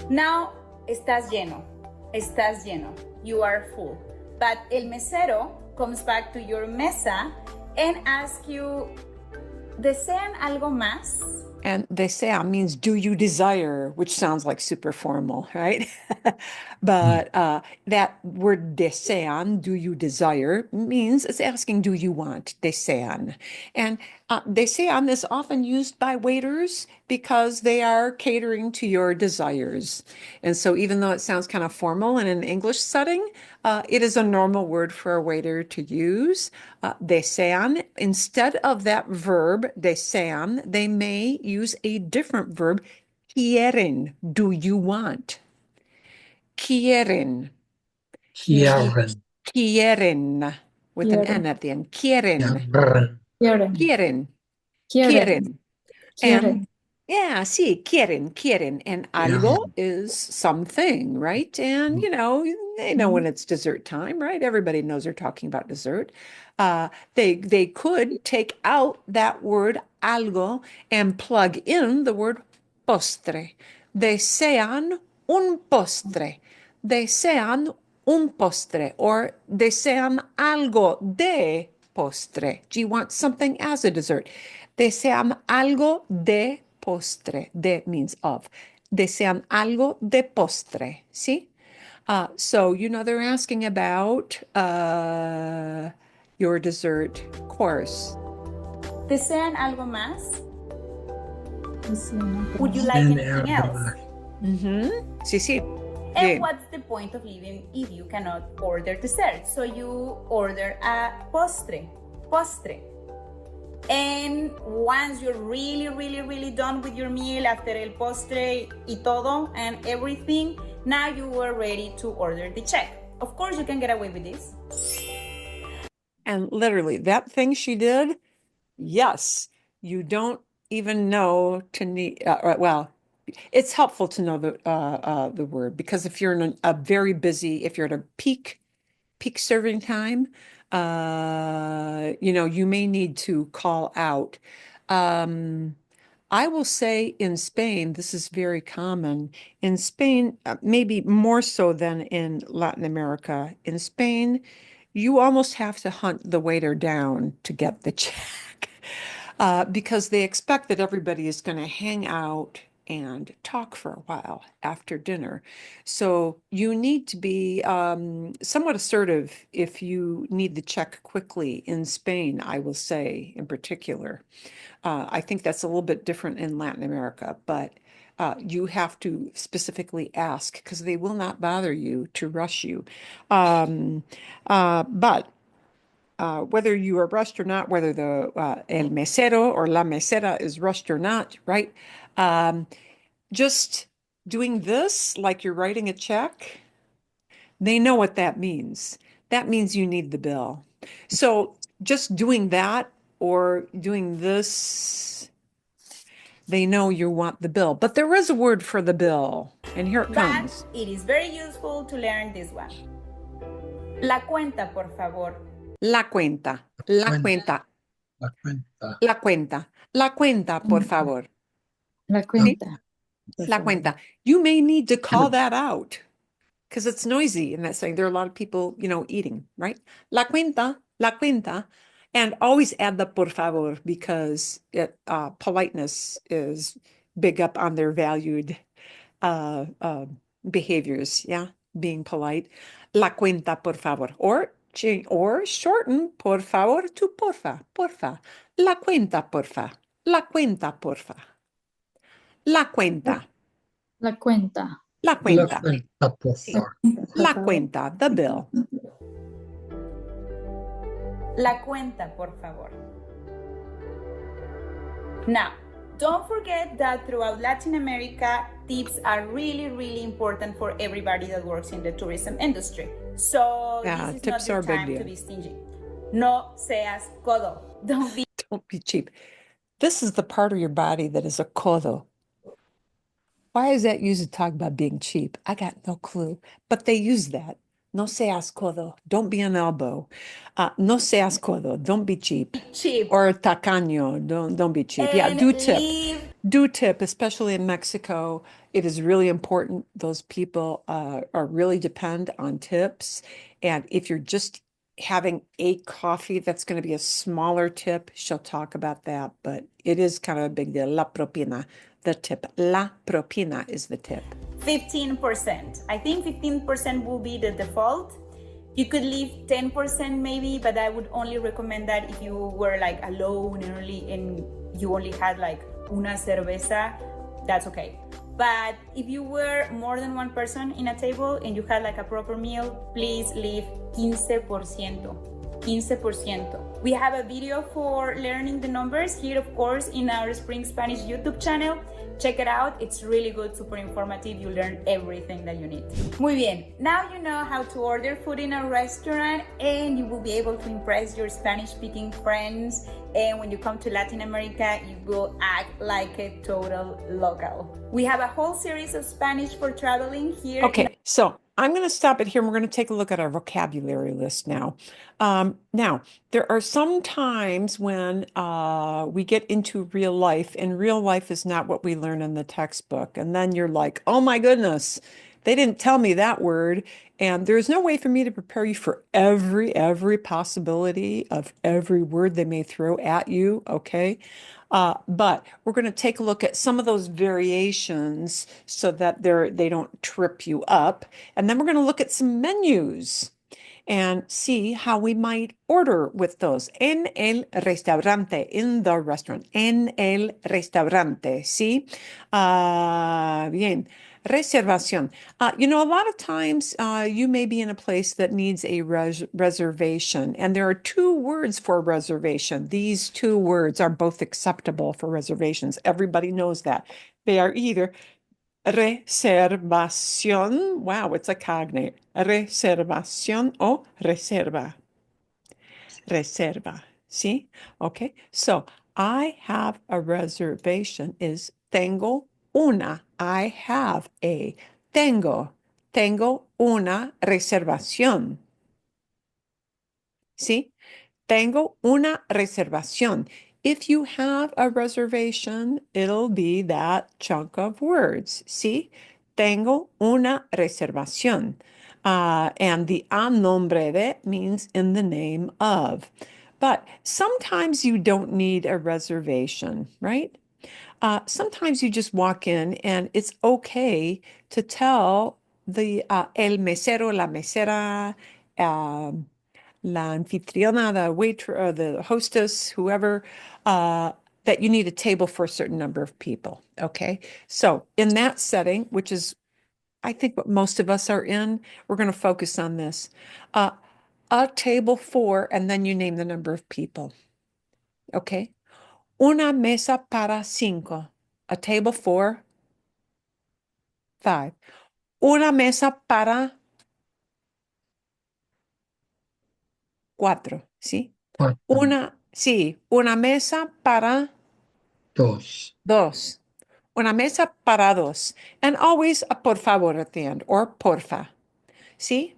Now, estás lleno. Estás lleno. You are full. But el mesero comes back to your mesa and asks you, ¿desean algo más? And desea means do you desire, which sounds like super formal, right? But that word desean, do you desire, means it's asking, do you want? Desean. And desean is often used by waiters because they are catering to your desires. And so even though it sounds kind of formal in an English setting, it is a normal word for a waiter to use. Desean, instead of that verb, desean, they may use a different verb, quieren, do you want? Quieren. Quieren, with an N at the end. Quieren. Quieren. Quieren. And Yeah, sí, quieren. And algo is something, right? And, they know when it's dessert time, right? Everybody knows they're talking about dessert. They could take out that word algo and plug in the word postre. Desean un postre. Desean un postre, or desean algo de postre. Do you want something as a dessert? Desean algo de postre. De means of. Desean algo de postre. ¿Sí? So, they're asking about your dessert course. ¿Desean algo más? Desean Would you algo like And anything else? Sí, sí. And Bien. what's the point of living if you cannot order dessert? So you order a postre. And once you're really, really, really done with your meal, after el postre y todo and everything, now you are ready to order the check. Of course, you can get away with this. And literally, that thing she did, yes, you don't even know to need, well, it's helpful to know the word, because if you're in a very busy, if you're at a peak serving time, you may need to call out. I will say in Spain, this is very common. In Spain, maybe more so than in Latin America. In Spain, you almost have to hunt the waiter down to get the check, because they expect that everybody is going to hang out and talk for a while after dinner. So you need to be somewhat assertive if you need the check quickly in Spain, I will say in particular. I think that's a little bit different in Latin America, but you have to specifically ask, because they will not bother you to rush you. But whether you are rushed or not, whether the el mesero or la mesera is rushed or not, right? Just doing this like you're writing a check, they know what that means. That means you need the bill. So just doing that or doing this, they know you want the bill. But there is a word for the bill, and here it But comes. it is very useful to learn this one. La cuenta, por favor. La cuenta, la cuenta, La cuenta. la cuenta, la cuenta, por favor. La ¿Sí? cuenta. por La favor. cuenta. You may need to call that out because it's noisy in that saying. There are a lot of people, eating, right? La cuenta, la cuenta. And always add the por favor, because politeness is big up on their valued behaviors. Yeah, being polite. La cuenta, por favor. Or shorten por favor to porfa. La cuenta, porfa. La cuenta, porfa. La cuenta. La cuenta. La La cuenta. cuenta, por favor. La cuenta, the bill. La cuenta, por favor. Now, don't forget that throughout Latin America, tips are really, really important for everybody that works in the tourism industry. So Yeah, this is tips not are your a big time to deal. be stingy. No seas codo. Don't be Don't be cheap. This is the part of your body that is a codo. Why is that used to talk about being cheap? I got no clue, but they use that. No seas codo. Don't be an elbow. No seas codo. Don't be cheap. cheap. Or tacaño. Don't be cheap. Yeah, And do tip. leave Do tip, especially in Mexico. It is really important. Those people are really depend on tips. And if you're just having a coffee, that's going to be a smaller tip. She'll talk about that, but it is kind of a big deal. La propina, the tip. La propina is the tip. 15%. I think 15% will be the default. You could leave 10% maybe, but I would only recommend that if you were like alone and you only had like una cerveza, that's okay. But if you were more than one person in a table and you had like a proper meal, please leave 15%. 15%. We have a video for learning the numbers here, of course, in our Spring Spanish YouTube channel. check it out. It's really good, super informative. You learn everything that you need. Muy bien. Now you know how to order food in a restaurant, and you will be able to impress your Spanish-speaking friends. And when you come to Latin America, you will act like a total local. We have a whole series of Spanish for traveling here. Okay, so I'm going to stop it here and we're going to take a look at our vocabulary list now. Now, there are some times when we get into real life, and real life is not what we learn in the textbook. And then you're like, oh my goodness, they didn't tell me that word. And there's no way for me to prepare you for every possibility of every word they may throw at you, okay? But we're going to take a look at some of those variations so that they don't trip you up. And then we're going to look at some menus and see how we might order with those. En el restaurante, in the restaurant. En el restaurante, ¿sí? Bien. Reservación. You know, a lot of times you may be in a place that needs a reservation, and there are two words for reservation. These two words are both acceptable for reservations. Everybody knows that. They are either reservación, wow, it's a cognate. Reservación o reserva. Reserva. See? Okay. So I have a reservation is tengo una. I have a. Tengo una reservación. See? Tengo una reservación. If you have a reservation, it'll be that chunk of words. See? Tengo una reservación. And the a nombre de means in the name of. But sometimes you don't need a reservation, right? Sometimes you just walk in and it's okay to tell the el mesero, la mesera, la anfitriona, the waiter, or the hostess, whoever, that you need a table for a certain number of people. Okay. So in that setting, which is, I think, what most of us are in, we're going to focus on this. A table for, and then you name the number of people. Okay. Una mesa para cinco. A table for 5. Una mesa para 4. ¿Sí? Una mesa para Dos. 2. Una mesa para 2. And always a por favor at the end, or porfa. ¿Sí?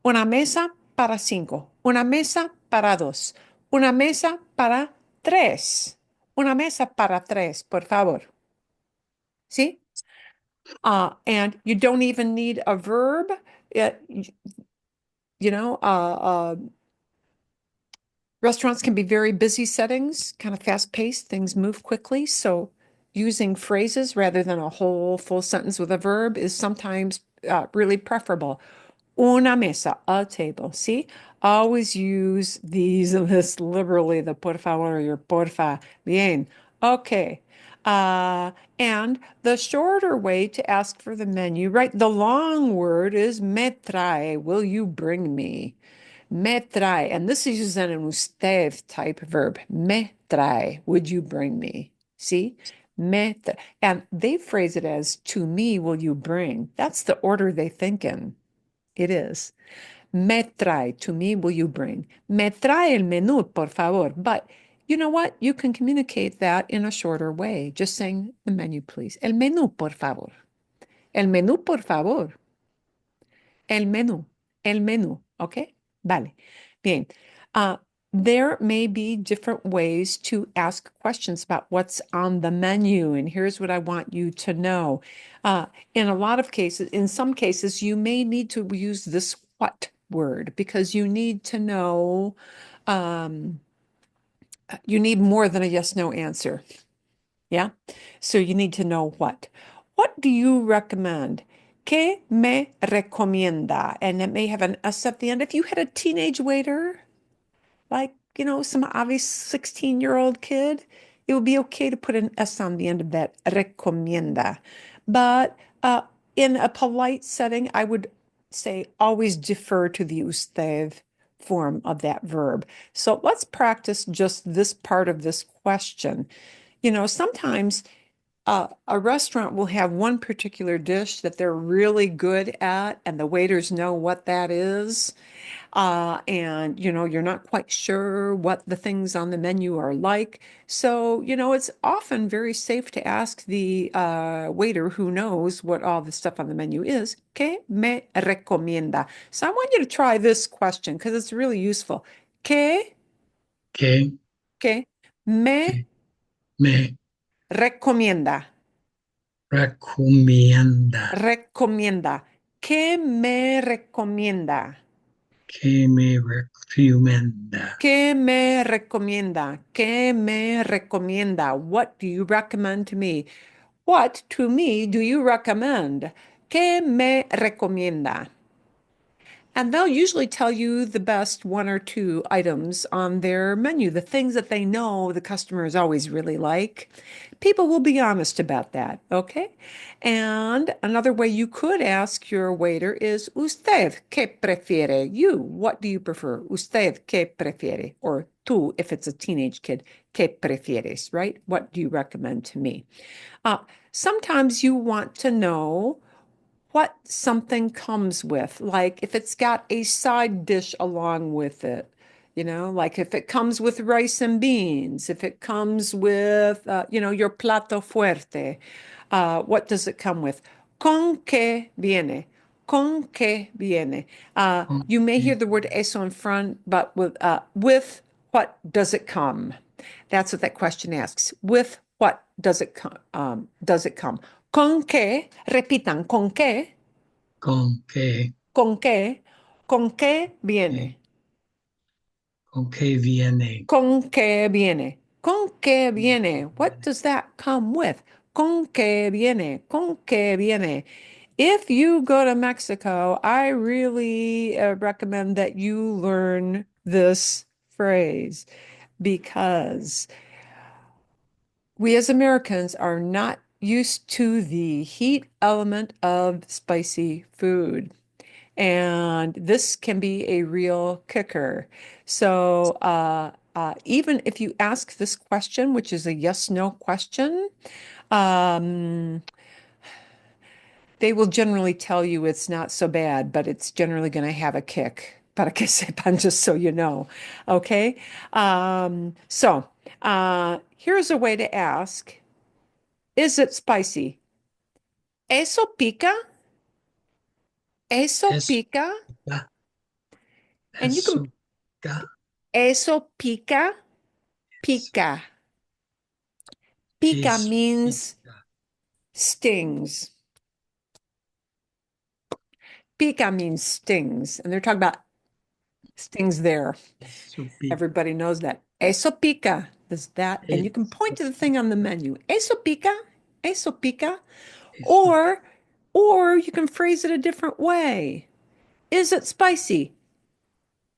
Una mesa para 5. Una mesa para 2. Una mesa para 3. Una mesa para 3, por favor. ¿Sí? And you don't even need a verb. You know, restaurants can be very busy settings, kind of fast-paced, things move quickly. So using phrases rather than a whole full sentence with a verb is sometimes really preferable. Una mesa, a table. See, always use this liberally, the por favor or your porfa. Bien. Okay. And the shorter way to ask for the menu, right? The long word is me trae, will you bring me? Me trae, and this is used in an usted type verb. Me trae, would you bring me? See? Me trae. And they phrase it as, to me will you bring? That's the order they think in. It is. Me trae, to me will you bring? Me trae el menú, por favor. But you know what? You can communicate that in a shorter way, just saying the menu, please. El menú, por favor. El menú, por favor. El menú, okay? Vale. Bien. There may be different ways to ask questions about what's on the menu, and here's what I want you to know. In a lot of cases, in some cases, you may need to use this what word because you need to know, you need more than a yes/no answer. Yeah? So you need to know what. What do you recommend? ¿Qué me recomienda? And it may have an S at the end. If you had a teenage waiter, like, you know, some obvious 16-year-old kid, it would be okay to put an S on the end of that, recomienda. But in a polite setting, I would say always defer to the usted form of that verb. So let's practice just this part of this question. You know, sometimes A restaurant will have one particular dish that they're really good at, and the waiters know what that is. And you're not quite sure what the things on the menu are like. So, it's often very safe to ask the waiter who knows what all the stuff on the menu is. ¿Qué me recomienda? So I want you to try this question because it's really useful. ¿Qué, que, qué me que me recomienda? recomienda, Recomienda. ¿Qué me recomienda? que me recomienda, ¿Qué me recomienda? ¿Qué me recomienda? What do you recommend to me? What to me do you recommend? ¿Qué me recomienda? And they'll usually tell you the best one or two items on their menu, the things that they know the customers always really like. People will be honest about that, okay? And another way you could ask your waiter is, ¿Usted qué prefiere? You, what do you prefer? ¿Usted qué prefiere? Or tú, if it's a teenage kid, ¿qué prefieres, right? What do you recommend to me? Uh, Sometimes you want to know what something comes with, like if it's got a side dish along with it, like if it comes with rice and beans, if it comes with, your plato fuerte, what does it come with? Con qué viene? Con qué viene? You may hear okay, the word eso in front, but with what does it come? That's what that question asks. With what does it come? Does it come? ¿Con qué? Repitan, ¿con qué? con que, ¿Con qué? ¿Con qué que, viene? con que viene, ¿Con qué viene? ¿Con qué con viene? que What viene, does that come with? ¿Con qué viene? ¿Con qué viene? If you go to Mexico, I really recommend that you learn this phrase because we as Americans are not used to the heat element of spicy food. And this can be a real kicker. So, even if you ask this question, which is a yes/no question, um, they will generally tell you it's not so bad, but it's generally going to have a kick. Para que sepan, just so you know. Okay. Here's a way to ask, is it spicy? ¿Eso pica? ¿Eso es, pica? And you can, eso, ga, ¿eso pica? es, Pica. Pica es, means pica, stings. Pica means stings. And they're talking about stings there. eso pica, Everybody knows that. Eso pica. Does that, and you can point eso, to the thing on the menu. Eso pica. Eso pica. eso, Or, or you can phrase it a different way. Is it spicy?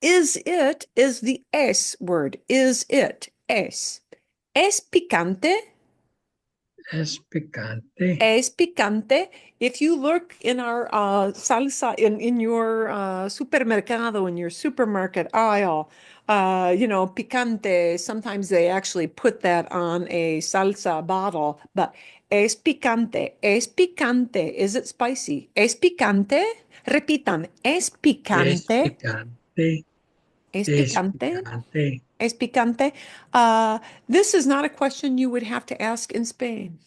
Is it is the es word. Is it es? Es picante? es picante, Es picante. If you look in our salsa in your supermercado, in your supermarket aisle, picante, sometimes they actually put that on a salsa bottle, but es picante. Es picante. Is it spicy? Es picante. Repitan, es es picante. picante, Es es picante. picante, Es picante. This is not a question you would have to ask in Spain.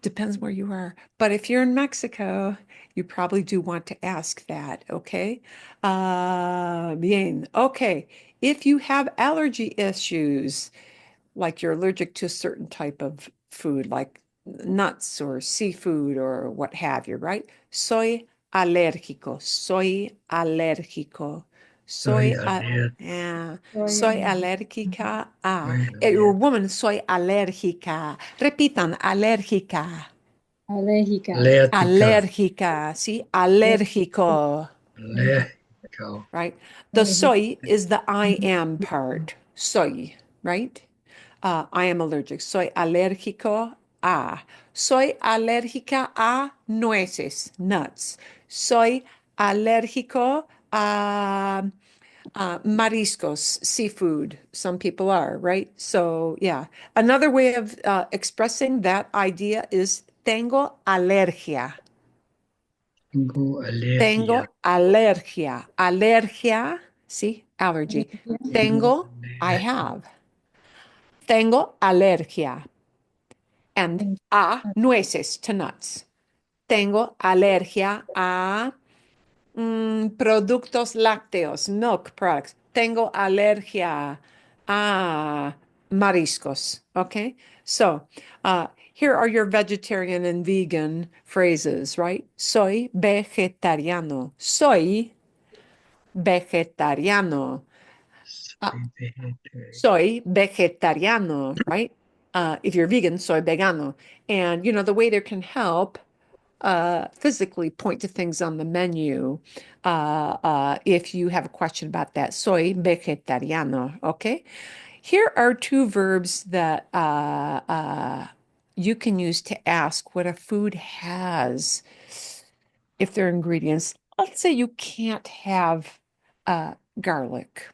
Depends where you are. But if you're in Mexico, you probably do want to ask that, okay? Bien. Okay. If you have allergy issues, like you're allergic to a certain type of food, like nuts or seafood or what have you, right? Soy alérgico. Soy alérgico. soy Soy a yeah. Soy Soy alérgica a. You're a alérgico, woman, soy alérgica. Repitan, alérgica. alérgica. alérgica, Alérgica, ¿sí? Alérgica. Alérgico, alérgico, right? The Alérgica. soy is the I am part. Soy, right? I am allergic. Soy alérgico a. Soy alérgica a nueces, nuts. Soy alérgico a Mariscos, seafood. Some people are, right? So, yeah. Another way of expressing that idea is tengo alergia. Tengo alergia. Tengo alergia. Alergia, see, allergy. Tengo Tengo, I alergia. have. Tengo alergia. And a nueces, to nuts. Tengo alergia a productos lácteos, milk products. Tengo alergia a mariscos. Okay. So here are your vegetarian and vegan phrases, right? Soy vegetariano. Soy vegetariano. Uh, Soy vegetariano. soy vegetariano, right? If you're vegan, soy vegano. And, the waiter can help physically point to things on the menu if you have a question about that. Soy vegetariano, okay? Here are two verbs that you can use to ask what a food has if they're ingredients. Let's say you can't have garlic.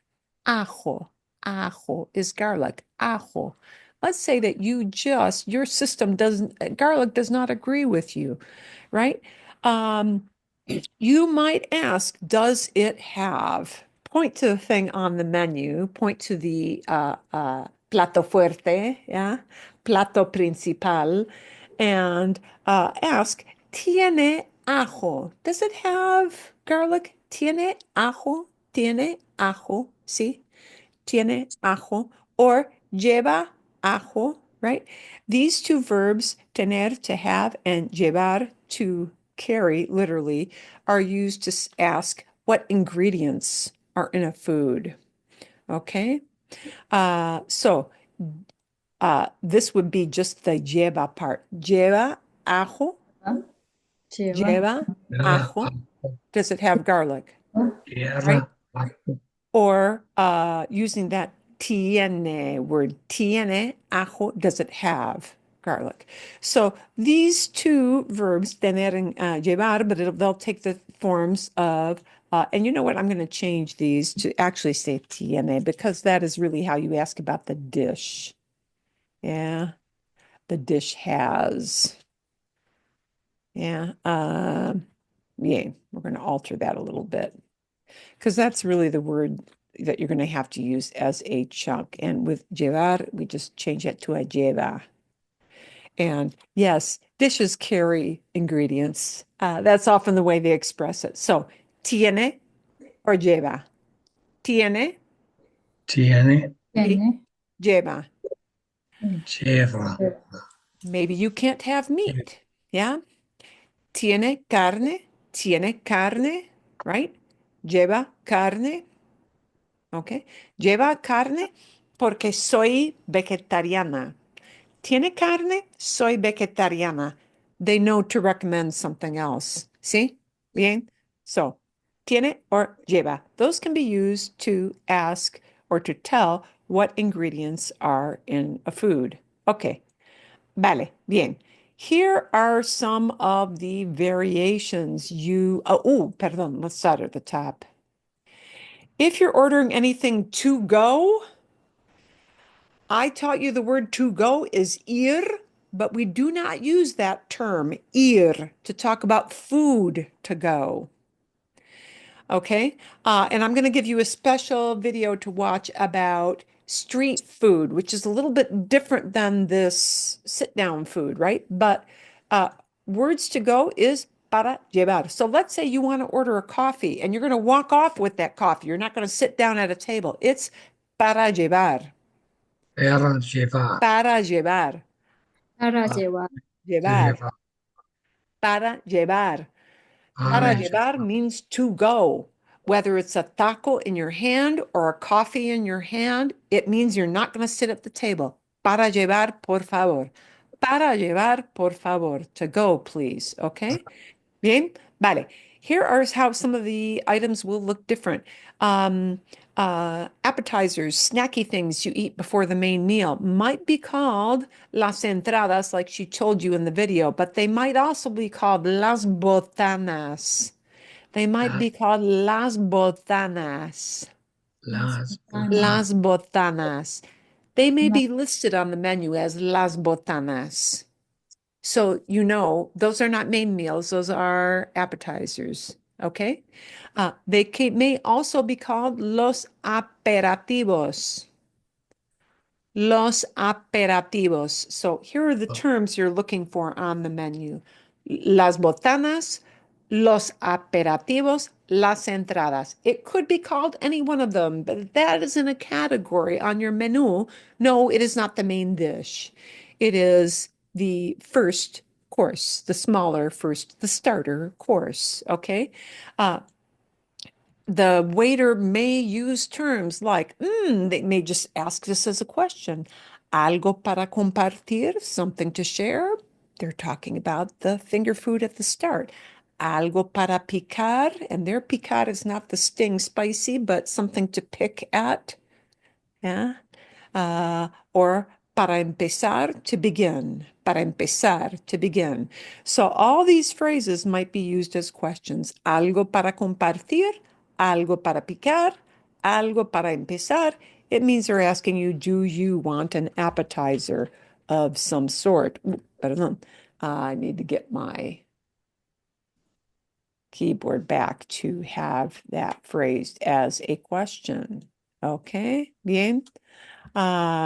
Ajo. Ajo is garlic. Ajo. Let's say that your system doesn't, garlic does not agree with you, right? Um, you might ask, does it have? Point to the thing on the menu, point to the plato fuerte, yeah, plato principal, and ask, ¿tiene ajo? Does it have garlic? ¿Tiene ajo? ¿Tiene ajo? Sí, tiene ajo. Or lleva ajo, right? These two verbs, tener, to have, and llevar, to carry, literally, are used to ask what ingredients are in a food. Okay? So this would be just the lleva part. Lleva ajo, Lleva. lleva Lleva ajo. ajo. Does it have garlic? Right? Lleva ajo. Or using that tiene word, tiene ajo, does it have garlic? So these two verbs, tener and llevar, but they'll take the forms of, and you know what? I'm going to change these to actually say tiene because that is really how you ask about the dish. Yeah, the dish has. Yeah, yeah, we're going to alter that a little bit because that's really the word that you're going to have to use as a chunk. And with llevar, we just change it to a lleva. And yes, dishes carry ingredients. That's often the way they express it. So, tiene or lleva? Tiene, Tiene. y Tiene. lleva. Lleva. Maybe you can't have meat. Yeah. Tiene carne, right? Lleva carne. Okay. Lleva carne porque soy vegetariana. ¿Tiene carne? Soy vegetariana. They know to recommend something else. ¿Sí? Bien. So, tiene or lleva. Those can be used to ask or to tell what ingredients are in a food. Okay. Vale. Bien. Here are some of the variations pardon. Let's start at the top. If you're ordering anything to go, I taught you the word to go is ir, but we do not use that term, ir, to talk about food to go. Okay? And I'm going to give you a special video to watch about street food, which is a little bit different than this sit-down food, right? But words to go is para llevar. So let's say you want to order a coffee and you're going to walk off with that coffee. You're not going to sit down at a table. It's para llevar. Para llevar. Para llevar. Para Para llevar. Llevar. llevar. Para llevar. Para Para llevar llevar. means to go. Whether it's a taco in your hand or a coffee in your hand, it means you're not going to sit at the table. Para llevar, por favor. Para llevar, por favor. To go, please. Okay? Bien? Vale. Here are how some of the items will look different. Appetizers, snacky things you eat before the main meal might be called las entradas, like she told you in the video, but they might also be called las botanas. They might be called las botanas. Las Las botanas. botanas. They may be listed on the menu as las botanas. So, you know, those are not main meals, those are appetizers. Okay. May also be called los aperitivos. Los aperitivos. So here are the terms you're looking for on the menu. Las botanas, los aperitivos, las entradas. It could be called any one of them, but that is in a category on your menu. No, it is not the main dish. It is the first course, the smaller first, the starter course. Okay. Uh, the waiter may use terms like, they may just ask this as a question. Algo para compartir, something to share. They're talking about the finger food at the start. Algo para picar, and their picar is not the sting spicy, but something to pick at. Yeah. Or para empezar, to begin. Para empezar, to begin. So all these phrases might be used as questions. Algo para compartir, algo para picar, algo para empezar. It means they're asking you, do you want an appetizer of some sort? Pardon. I need to get my keyboard back to have that phrased as a question. Okay, bien.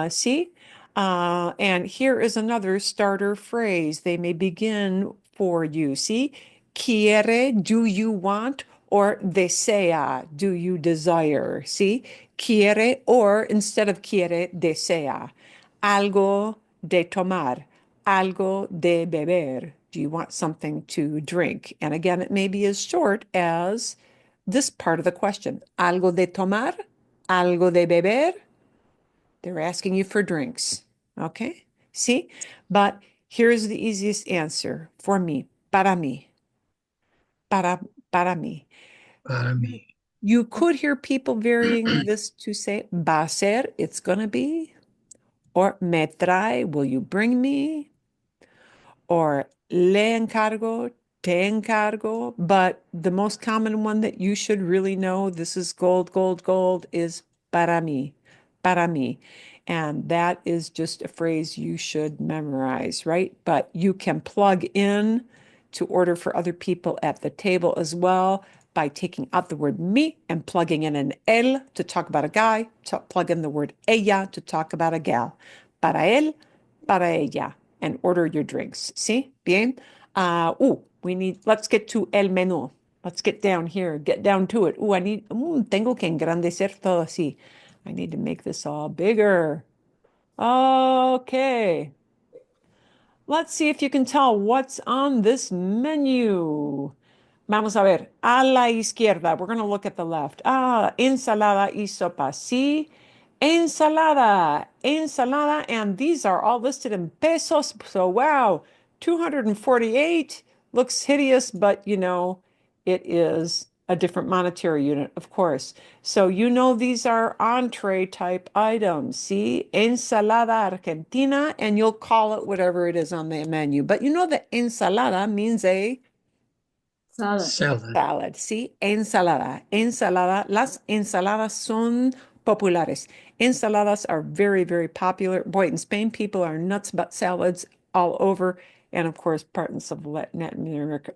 See? And here is another starter phrase. They may begin for you. See? Quiere, do you want? Or desea, do you desire? See? Quiere, or instead of quiere, desea. Algo de tomar, algo de beber. Do you want something to drink? And again, it may be as short as this part of the question. Algo de tomar, algo de beber. They're asking you for drinks. Okay? See? But here's the easiest answer for me. Para mí. Para mí. Para mí. You could hear people varying this to say, va a ser, it's gonna be, or me trae, will you bring me? Or le encargo, te encargo. But the most common one that you should really know, this is gold, gold, gold, is para mí, para mí. And that is just a phrase you should memorize, right? But you can plug in to order for other people at the table as well by taking out the word me and plugging in an él to talk about a guy, to plug in the word ella to talk about a gal. Para él, para ella, and order your drinks. See? Bien? Let's get to el menú. Let's get down here, get down to it. Tengo que engrandecer todo así. I need to make this all bigger. Okay. Let's see if you can tell what's on this menu. Vamos a ver. A la izquierda. We're going to look at the left. Ensalada y sopa. Sí. Ensalada. Ensalada. And these are all listed in pesos. So, wow. 248 looks hideous, but you know, it is a different monetary unit, of course. So you know these are entree type items. See, ensalada argentina, and you'll call it whatever it is on the menu. But you know that ensalada means a Salad. Salad. salad. See, ensalada. Ensalada. Las ensaladas son populares. Ensaladas are very, very popular. Boy, in Spain, people are nuts about salads all over, and of course, parts of Latin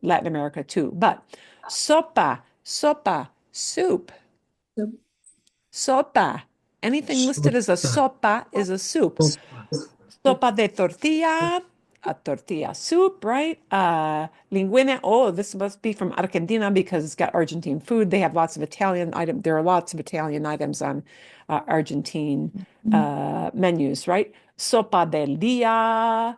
America too. But sopa, sopa, soup. Soup. Sopa. Anything listed as a sopa is a soup. Sopa. Sopa de tortilla, a tortilla soup, right? Linguine. Oh, this must be from Argentina because it's got Argentine food. They have lots of Italian items. There are lots of Italian items on Argentine menus, right? Sopa del día,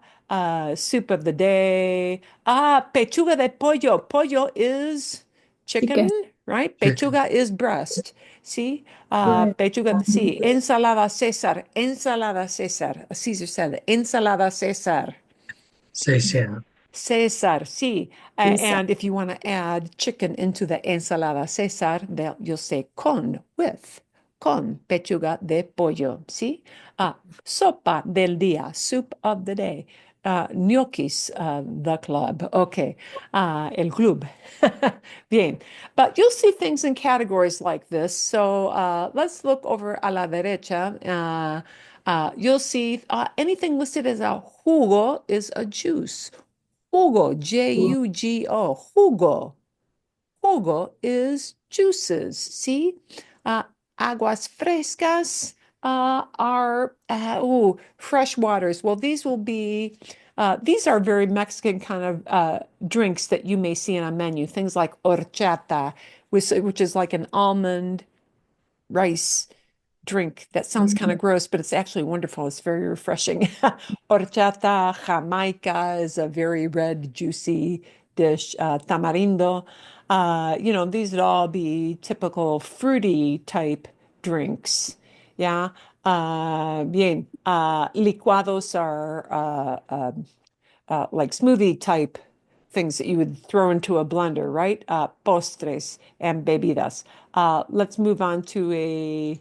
soup of the day. Pechuga de pollo. Pollo is chicken, right? Chicken. Pechuga is breast. See? Right. Pechuga, sí. Ensalada César. Ensalada César. A Caesar salad. Ensalada César. César. César, sí. César. And if you want to add chicken into the ensalada César, you'll say con, with, con pechuga de pollo, ¿sí? Sopa del día, soup of the day. Gnocchis, the club. Okay. El club. Bien. But you'll see things in categories like this. So let's look over a la derecha. You'll see anything listed as a jugo is a juice. Jugo, Jugo. Jugo. Jugo is juices. See? Uh, Aguas frescas are fresh waters. Well, these are very Mexican kind of drinks that you may see on a menu. Things like horchata, which is like an almond rice drink. That sounds kind of gross, but it's actually wonderful. It's very refreshing. Horchata, Jamaica is a very red, juicy dish. Tamarindo. These would all be typical fruity type drinks. Yeah. Bien. Licuados are like smoothie type things that you would throw into a blender, right? Postres and bebidas. Let's move on to a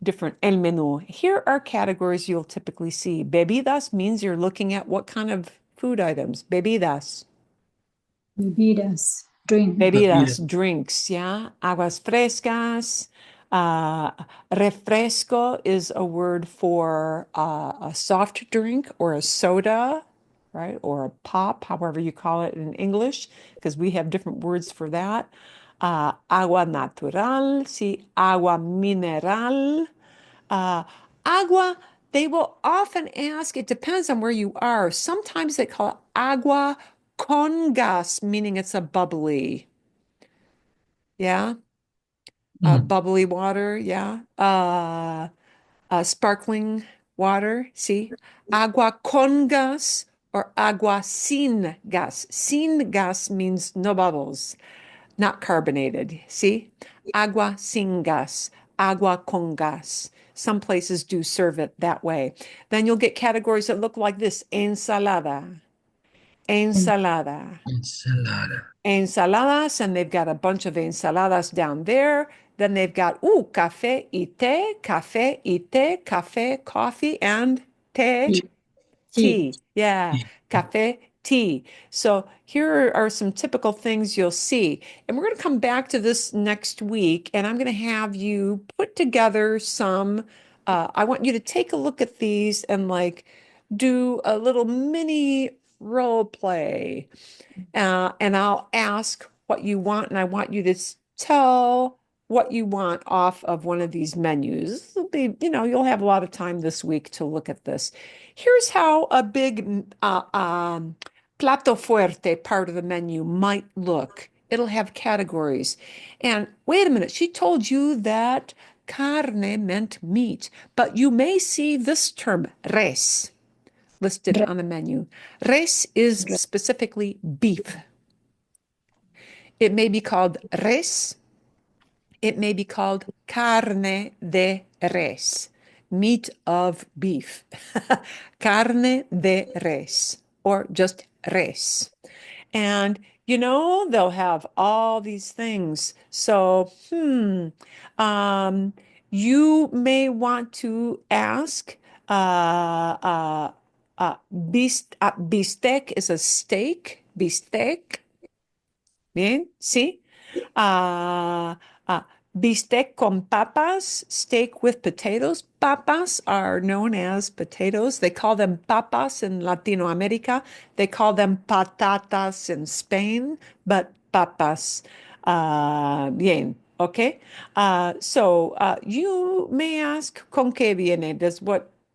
different el menú. Here are categories you'll typically see. Bebidas means you're looking at what kind of food items. Bebidas. Bebidas, drink. Bebidas, drinks, yeah. Aguas frescas. Uh, Refresco is a word for a soft drink or a soda, right? Or a pop, however you call it in English, because we have different words for that. Agua natural, sí, agua mineral. Uh, Agua, they will often ask, it depends on where you are. Sometimes they call it agua con gas, meaning it's a bubbly. Yeah. Mm. Bubbly water. Yeah. Sparkling water. See? Agua con gas or agua sin gas. Sin gas means no bubbles, not carbonated. See? Agua sin gas, agua con gas. Some places do serve it that way. Then you'll get categories that look like this: ensalada, ensalada, Ensalada. ensaladas, and they've got a bunch of ensaladas down there. Then they've got, café y té, café y té, café, coffee, and té, Tea. Tea. tea. Yeah, café, tea. So here are some typical things you'll see. And we're going to come back to this next week, and I'm going to have you put together some. I want you to take a look at these and like do a little mini role play. And I'll ask what you want, and I want you to tell what you want off of one of these menus. It'll be, you'll have a lot of time this week to look at this. Here's how a big plato fuerte part of the menu might look. It'll have categories. And wait a minute, she told you that carne meant meat, but you may see this term, res, listed Re- on the menu. Res is re- specifically beef. It may be called res. It may be called carne de res, meat of beef. Carne de res, or just res. And they'll have all these things. So, you may want to ask, uh, bistec is a steak, bistec. Bien, sí. Uh, uh, Bistec con papas, steak with potatoes. Papas are known as potatoes. They call them papas in Latino America. They call them patatas in Spain, but papas. Bien, okay. So you may ask, ¿con qué viene?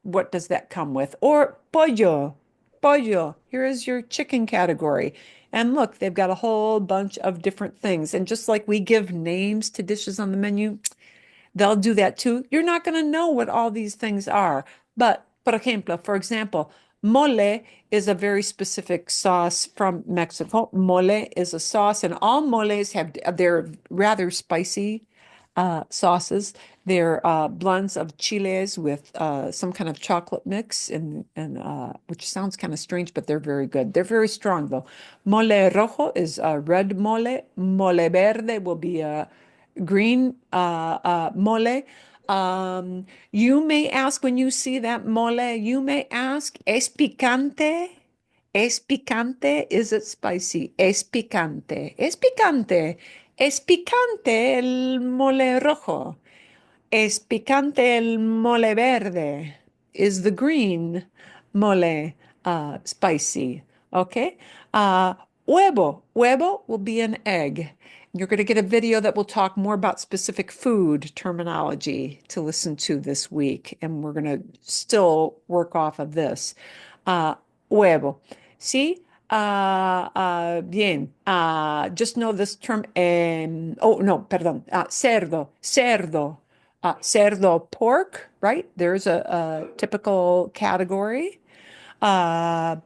What does that come with? Or pollo, pollo. Here is your chicken category. And look, they've got a whole bunch of different things. And just like we give names to dishes on the menu, they'll do that too. You're not going to know what all these things are. But, por ejemplo, for example, mole is a very specific sauce from Mexico. Mole is a sauce, and all moles they're rather spicy sauces. They're blends of chiles with some kind of chocolate mix, and which sounds kind of strange, but they're very good. They're very strong, though. Mole rojo is red mole. Mole verde will be a green mole. You may ask when you see that mole, you may ask, ¿es picante? Es picante? Is it spicy? Es picante. Es picante. Es picante el mole rojo. Es picante el mole verde. Is the green mole spicy? Okay. Uh, Huevo. Huevo will be an egg. You're going to get a video that will talk more about specific food terminology to listen to this week, and we're going to still work off of this. Uh, Huevo. ¿Sí? Bien. Just know this term. Oh, no, perdón. Cerdo. Cerdo. Cerdo, pork, right? There's a typical category. Uh,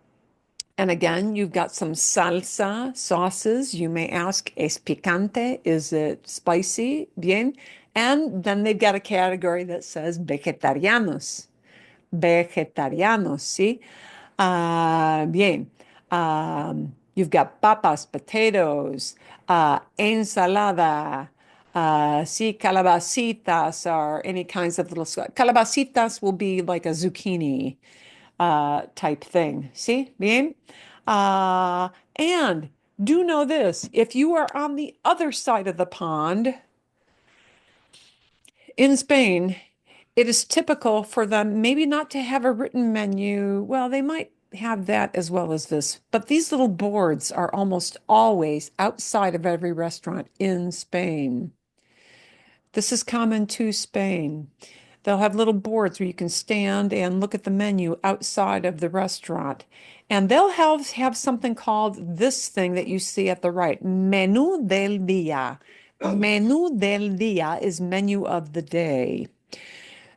and again, you've got some salsa sauces. You may ask, ¿es picante? Is it spicy? Bien. And then they've got a category that says vegetarianos. Vegetarianos, ¿sí? Bien. You've got papas, potatoes, ensalada, sí, calabacitas or any kinds of little, calabacitas will be like a zucchini type thing. See, bien? And do know this, if you are on the other side of the pond in Spain, it is typical for them maybe not to have a written menu. Well, they might have that as well as this, but these little boards are almost always outside of every restaurant in Spain. This is common to Spain. They'll have little boards where you can stand and look at the menu outside of the restaurant. And they'll have something called this thing that you see at the right, Menú del Día. Menú del Día is menu of the day.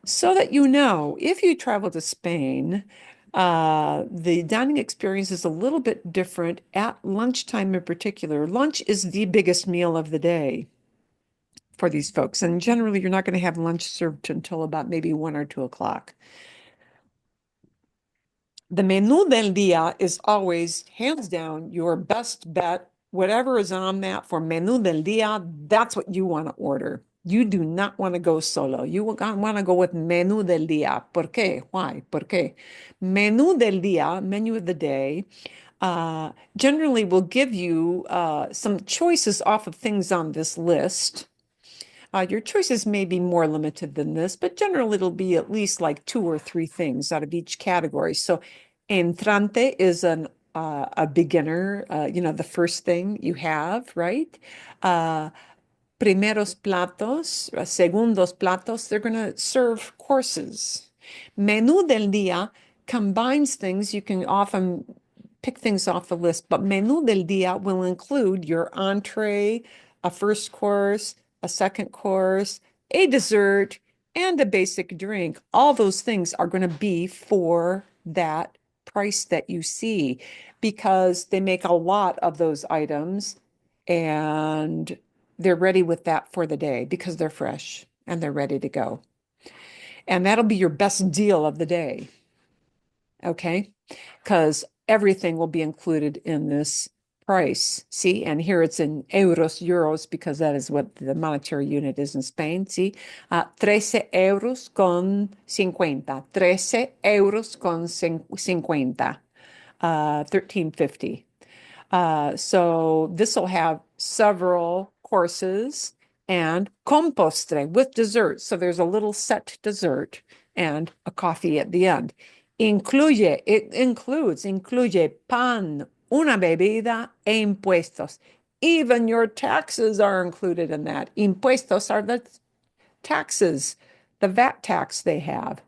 So that you know, if you travel to Spain, the dining experience is a little bit different at lunchtime in particular. Lunch is the biggest meal of the day for these folks. And generally, you're not going to have lunch served until about maybe 1 or 2 o'clock. The menú del día is always, hands down, your best bet. Whatever is on that for menú del día, that's what you want to order. You do not want to go solo. You want to go with menú del día. ¿Por qué? Why? ¿Por qué? Menú del día, menu of the day, generally will give you some choices off of things on this list. Your choices may be more limited than this, but generally it'll be at least like 2 or 3 things out of each category. So entrante is a beginner, the first thing you have, right? Primeros platos, segundos platos, they're going to serve courses. Menú del día combines things. You can often pick things off the list, but menú del día will include your entree, a first course, a second course, a dessert, and a basic drink. All those things are going to be for that price that you see because they make a lot of those items and they're ready with that for the day because they're fresh and they're ready to go. And that'll be your best deal of the day. Okay? Because everything will be included in this price. See, and here it's in euros, because that is what the monetary unit is in Spain. See, 13 euros con 50. 13 euros con 50. 13.50. So this will have several courses and con postre with dessert. So there's a little set dessert and a coffee at the end. Incluye pan, una bebida e impuestos. Even your taxes are included in that. Impuestos are the taxes, the VAT tax they have.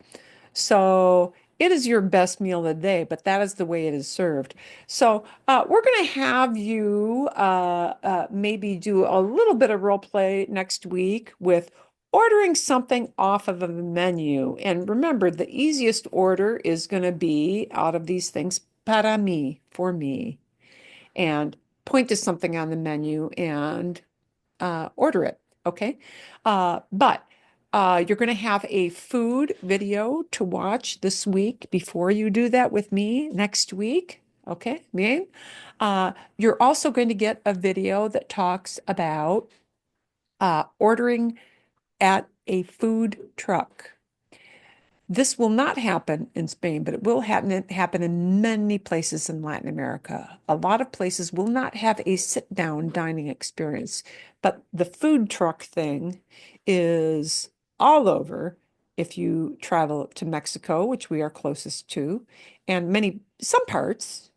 So it is your best meal of the day, but that is the way it is served. So we're going to have you maybe do a little bit of role play next week with ordering something off of a menu. And remember, the easiest order is going to be out of these things, para mí, for me. And point to something on the menu and order it, okay? But you're going to have a food video to watch this week before you do that with me next week. Okay, bien. You're also going to get a video that talks about ordering at a food truck. This will not happen in Spain, but it will happen in many places in Latin America. A lot of places will not have a sit-down dining experience, but the food truck thing is all over. If you travel to Mexico, which we are closest to, and some parts,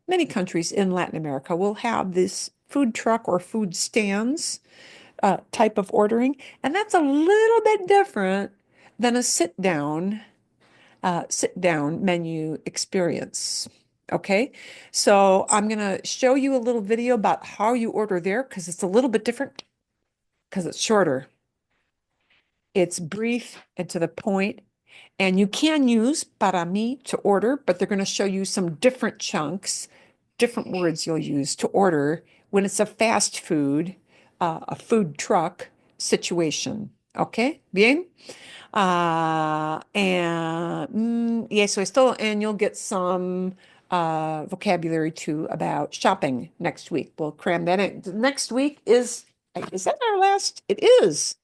many countries in Latin America will have this food truck or food stands type of ordering, and that's a little bit different than a sit down menu experience. Okay, so I'm gonna show you a little video about how you order there because it's a little bit different because it's shorter. It's brief and to the point, and you can use para mí to order, but they're going to show you some different chunks, different words you'll use to order when it's a fast food, a food truck situation. Okay, bien? Y eso es todo. And you'll get some vocabulary too about shopping next week. We'll cram that in. Next week is that our last? It is.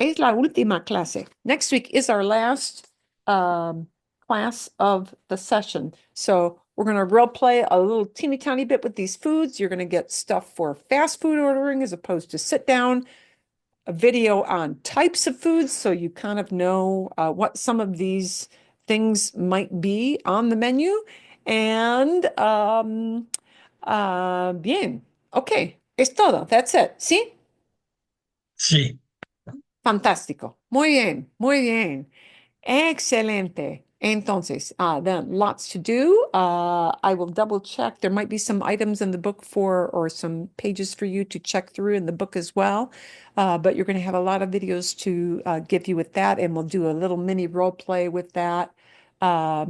Es la última clase. Next week is our last class of the session. So we're going to role play a little teeny tiny bit with these foods. You're going to get stuff for fast food ordering as opposed to sit down, a video on types of foods so you kind of know what some of these things might be on the menu. And bien. Okay. Es todo. That's it. ¿Sí? Sí. Fantástico. Muy bien, muy bien. Excelente. Entonces, then lots to do. I will double check. There might be some items in the book or some pages for you to check through in the book as well. But you're going to have a lot of videos to give you with that, and we'll do a little mini role play with that at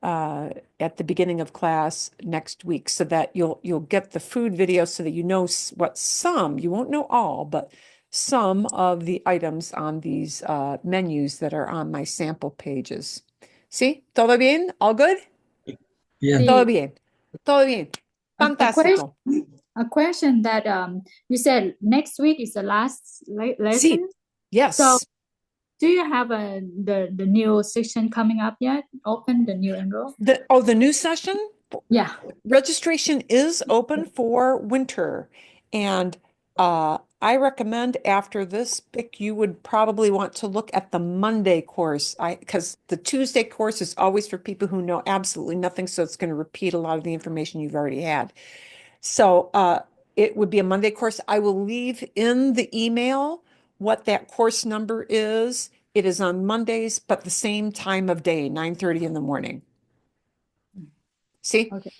the beginning of class next week, so that you'll get the food video so that you know what you won't know all, but some of the items on these menus that are on my sample pages. ¿Sí? ¿Todo bien? All good? Yeah. Todo bien. Todo bien. Fantástico. A question that you said next week is the last lesson. Sí. Yes. So do you have the new section coming up yet? Open the new enroll? The new session? Yeah. Registration is open for winter. And I recommend after this, Bic, you would probably want to look at the Monday course. Because the Tuesday course is always for people who know absolutely nothing. So it's going to repeat a lot of the information you've already had. So it would be a Monday course. I will leave in the email what that course number is. It is on Mondays, but the same time of day, 9:30 in the morning. See? Okay.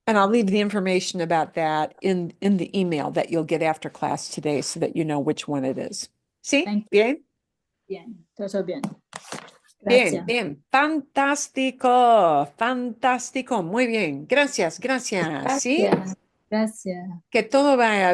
And I'll leave the information about that in the email that you'll get after class today so that you know which one it is. ¿Sí? Thank you. Bien? Bien. Todo bien. Bien, Gracias. bien. Fantástico. Fantástico. Muy bien. Gracias, gracias. ¿Sí? Gracias. Gracias. Que todo vaya